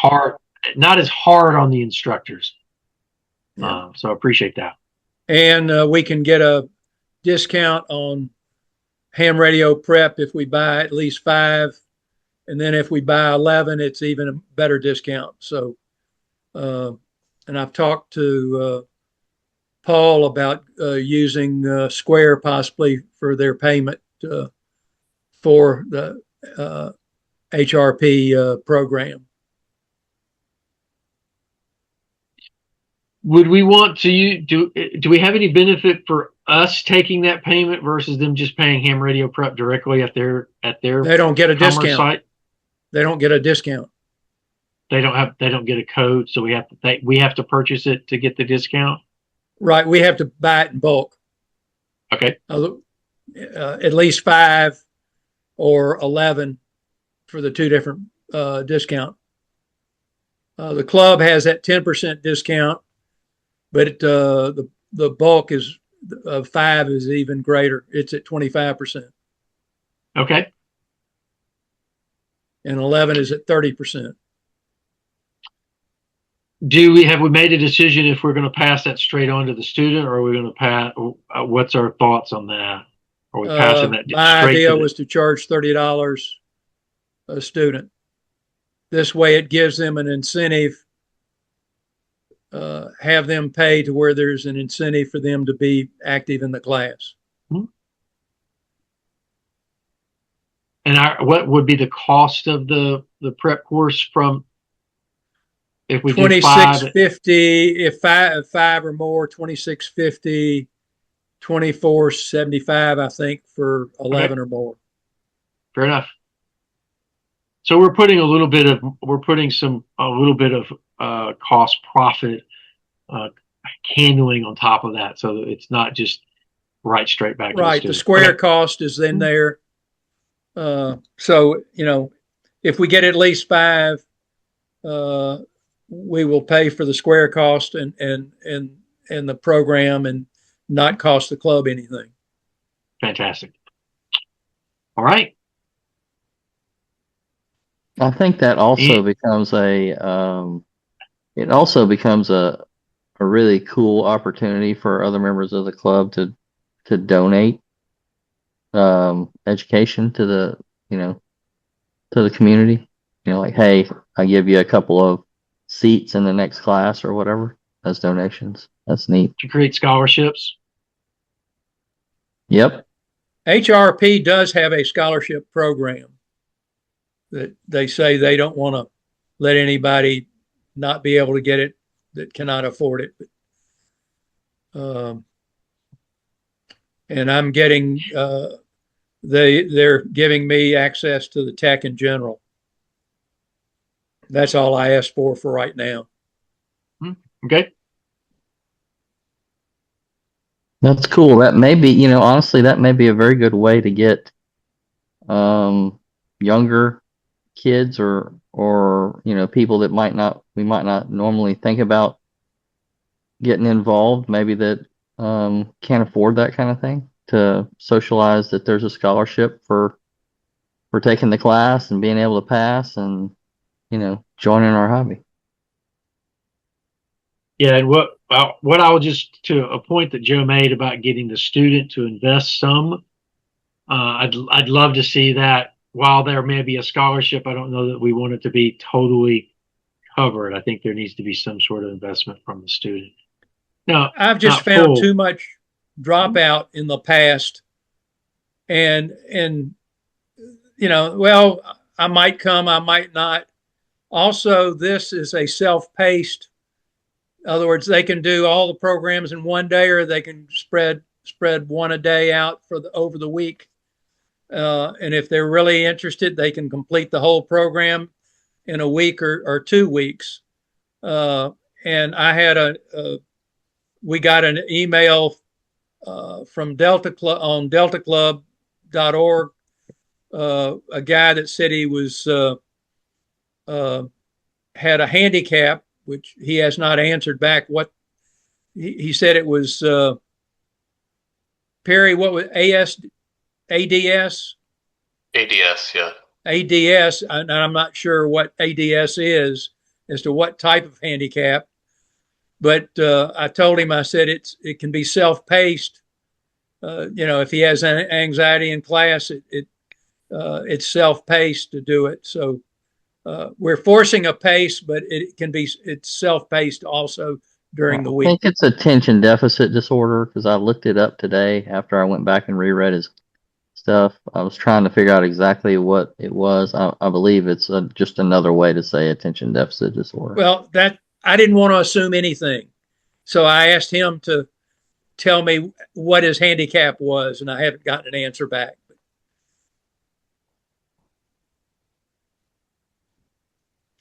hard on the instructors. Yeah. So I appreciate that. And we can get a discount on ham radio prep if we buy at least 5, and then if we buy 11, it's even a better discount. So, and I've talked to Paul about using Square possibly for their payment for the HRP program. Would we want to do we have any benefit for us taking that payment versus them just paying ham radio prep directly at their They don't get a discount. site? They don't get a discount. They don't get a code, so we have to purchase it to get the discount. Right, we have to buy it in bulk. Okay. At least 5 or 11 for the 2 different discount. The club has that 10% discount, but the bulk is of 5 is even greater. It's at 25%. Okay. And 11 is at 30%. Have we made a decision if we're going to pass that straight on to the student, or are we going to pass? What's our thoughts on that? Are we passing that? My idea was to charge $30 a student. This way, it gives them an incentive. Have them pay to where there's an incentive for them to be active in the class. Mm-hmm. And what would be the cost of the prep course from? If we do $26.50, if five or more, $26.50, $24.75, I think, for 11 or more. Fair enough. So we're putting a little bit of cost profit handling on top of that, so that it's not just straight back. Right. To the Square cost is in there. So if we get at least 5, we will pay for the Square cost and the program, and not cost the club anything. Fantastic. All right. I think that also becomes a really cool opportunity for other members of the club to donate education to the community. Like, hey, I give you a couple of seats in the next class or whatever as donations. That's neat. To create scholarships. Yep. HRP does have a scholarship program that they say they don't want to let anybody not be able to get it that cannot afford it. And I'm getting, they're giving me access to the tech in general. That's all I ask for right now. Okay. That's cool. That may be, honestly, that may be a very good way to get younger kids or people that we might not normally think about getting involved, maybe that can't afford that kind of thing, to socialize that there's a scholarship for taking the class and being able to pass and, joining our hobby. Yeah, and what I would just, to a point that Joe made about getting the student to invest some, I'd love to see that. While there may be a scholarship, I don't know that we want it to be totally covered. I think there needs to be some sort of investment from the student. Now, I've just not found full. too much dropout in the past, and well, I might come, I might not. Also, this is a self-paced. In other words, they can do all the programs in one day, or they can spread one a day out over the week. And if they're really interested, they can complete the whole program in a week or 2 weeks. And I had we got an email from Delta Club on deltaclub.org, a guy that said he was had a handicap, which he has not answered back. What he said it was Perry. What was ADS? ADS, yeah. ADS, and I'm not sure what ADS is as to what type of handicap. But I told him, I said it can be self-paced. If he has anxiety in class, it's self-paced to do it. So we're forcing a pace, but it's self-paced also during the I week. think it's attention deficit disorder, because I looked it up today after I went back and reread his stuff. I was trying to figure out exactly what it was. I believe it's just another way to say attention deficit disorder. Well, that I didn't want to assume anything, so I asked him to tell me what his handicap was, and I haven't gotten an answer back.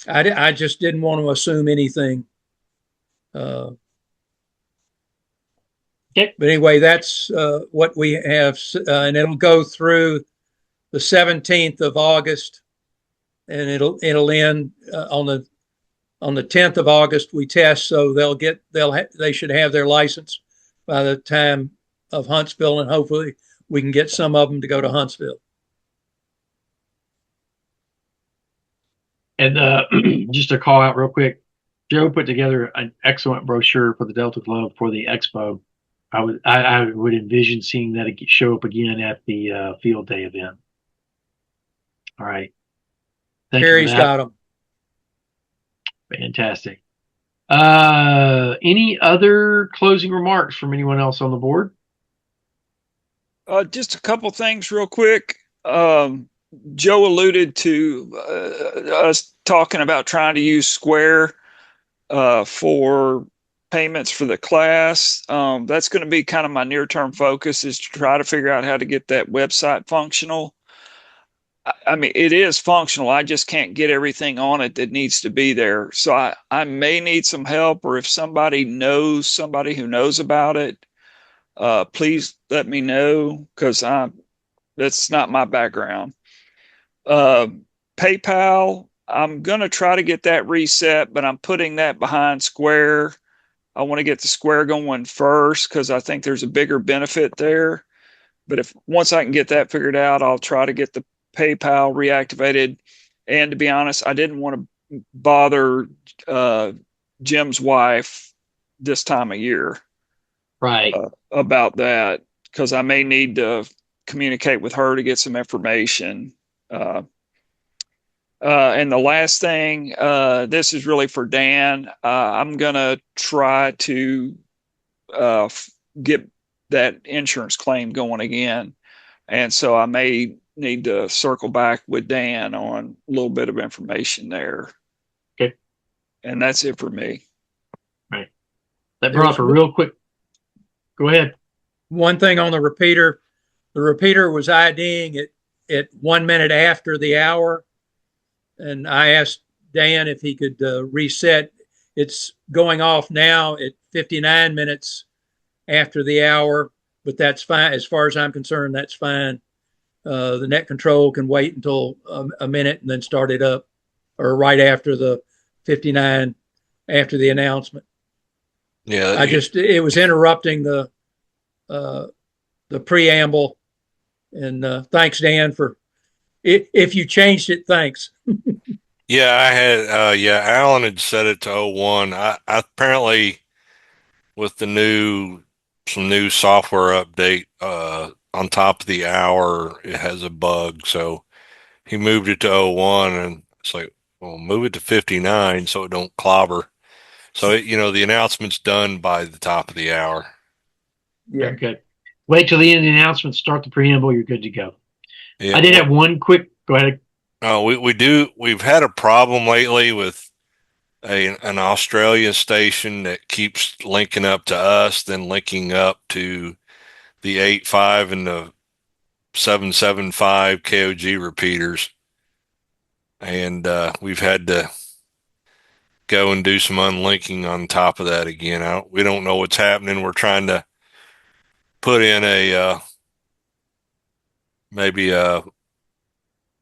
I just didn't want to assume anything. But anyway, that's what we have, and it'll go through the 17th of August, and it'll end on the 10th of August. We test, so they should have their license by the time of Huntsville, and hopefully we can get some of them to go to Huntsville. And just to call out real quick, Joe put together an excellent brochure for the Delta Club for the expo. I would envision seeing that show up again at the field day event. All right. Carrie's got them. Fantastic. Any other closing remarks from anyone else on the board? Just a couple things real quick. Joe alluded to us talking about trying to use Square for payments for the class. That's going to be kind of my near-term focus, is to try to figure out how to get that website functional. I mean, it is functional. I just can't get everything on it that needs to be there. So I may need some help, or if somebody knows somebody who knows about it, please let me know, because that's not my background. PayPal, I'm going to try to get that reset, but I'm putting that behind Square. I want to get the Square going first, because I think there's a bigger benefit there. But once I can get that figured out, I'll try to get the PayPal reactivated. And to be honest, I didn't want to bother Jim's wife this time of year, right, about that, because I may need to communicate with her to get some information. And the last thing, this is really for Dan. I'm gonna try to get that insurance claim going again, and so I may need to circle back with Dan on a little bit of information there. Okay. And that's it for me. Right. That brought up a real quick. Go ahead. One thing on the repeater was IDing it at 1 minute after the hour. And I asked Dan if he could reset. It's going off now at 59 minutes after the hour, but that's fine. As far as I'm concerned, that's fine. The net control can wait until a minute and then start it up, or right after the 59, after the announcement. Yeah. It was interrupting the preamble. And thanks, Dan, for it. If you changed it, thanks. Yeah, I had, Alan had set it to 01. I apparently with some new software update, on top of the hour, it has a bug. So he moved it to 01 and it's like, well, move it to 59 so it don't clobber. So, the announcement's done by the top of the hour. Yeah. Very good. Wait till the end of the announcement, start the preamble, you're good to go. Yeah, I did have one quick, go ahead. we've had a problem lately with an Australia station that keeps linking up to us, then linking up to the 85 and the 775 KOG repeaters. And we've had to go and do some unlinking on top of that again. We don't know what's happening. We're trying to put in maybe a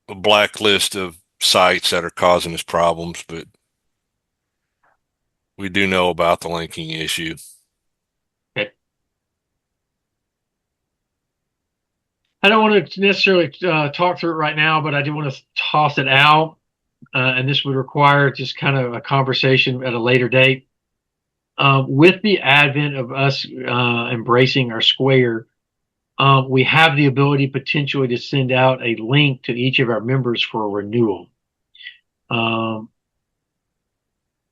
blacklist of sites that are causing us problems, but we do know about the linking issue. Okay. I don't want to necessarily talk through it right now, but I do want to toss it out. And this would require just kind of a conversation at a later date. With the advent of us embracing our Square, we have the ability potentially to send out a link to each of our members for a renewal.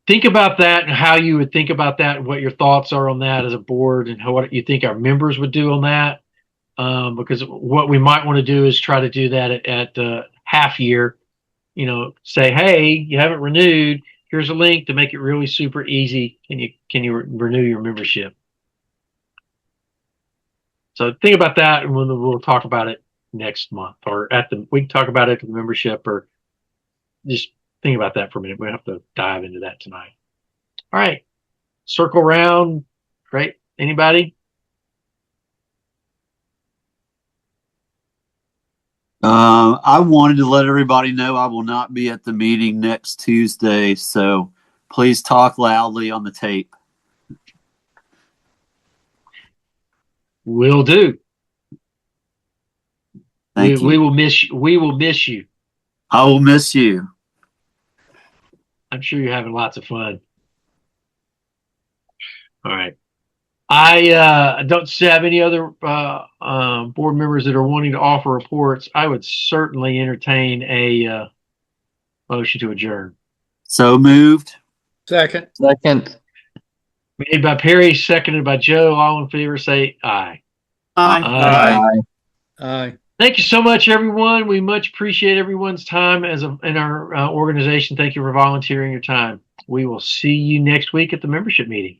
Think about that and how you would think about that and what your thoughts are on that as a board and what you think our members would do on that. Because what we might want to do is try to do that at half year, say, hey, you haven't renewed. Here's a link to make it really super easy. Can you renew your membership? So think about that, and we'll talk about it next month, or we can talk about it at the membership, or just think about that for a minute. We have to dive into that tonight. All right, circle round. Great. Anybody? I wanted to let everybody know I will not be at the meeting next Tuesday, so please talk loudly on the tape. Will do. Thank you. We will miss you. We will miss you. I will miss you. I'm sure you're having lots of fun. All right. I don't have any other board members that are wanting to offer reports. I would certainly entertain a motion to adjourn. So moved. Second. Made by Perry, seconded by Joe. All in favor, say aye. Aye. Thank you so much, everyone. We much appreciate everyone's time in our organization. Thank you for volunteering your time. We will see you next week at the membership meeting.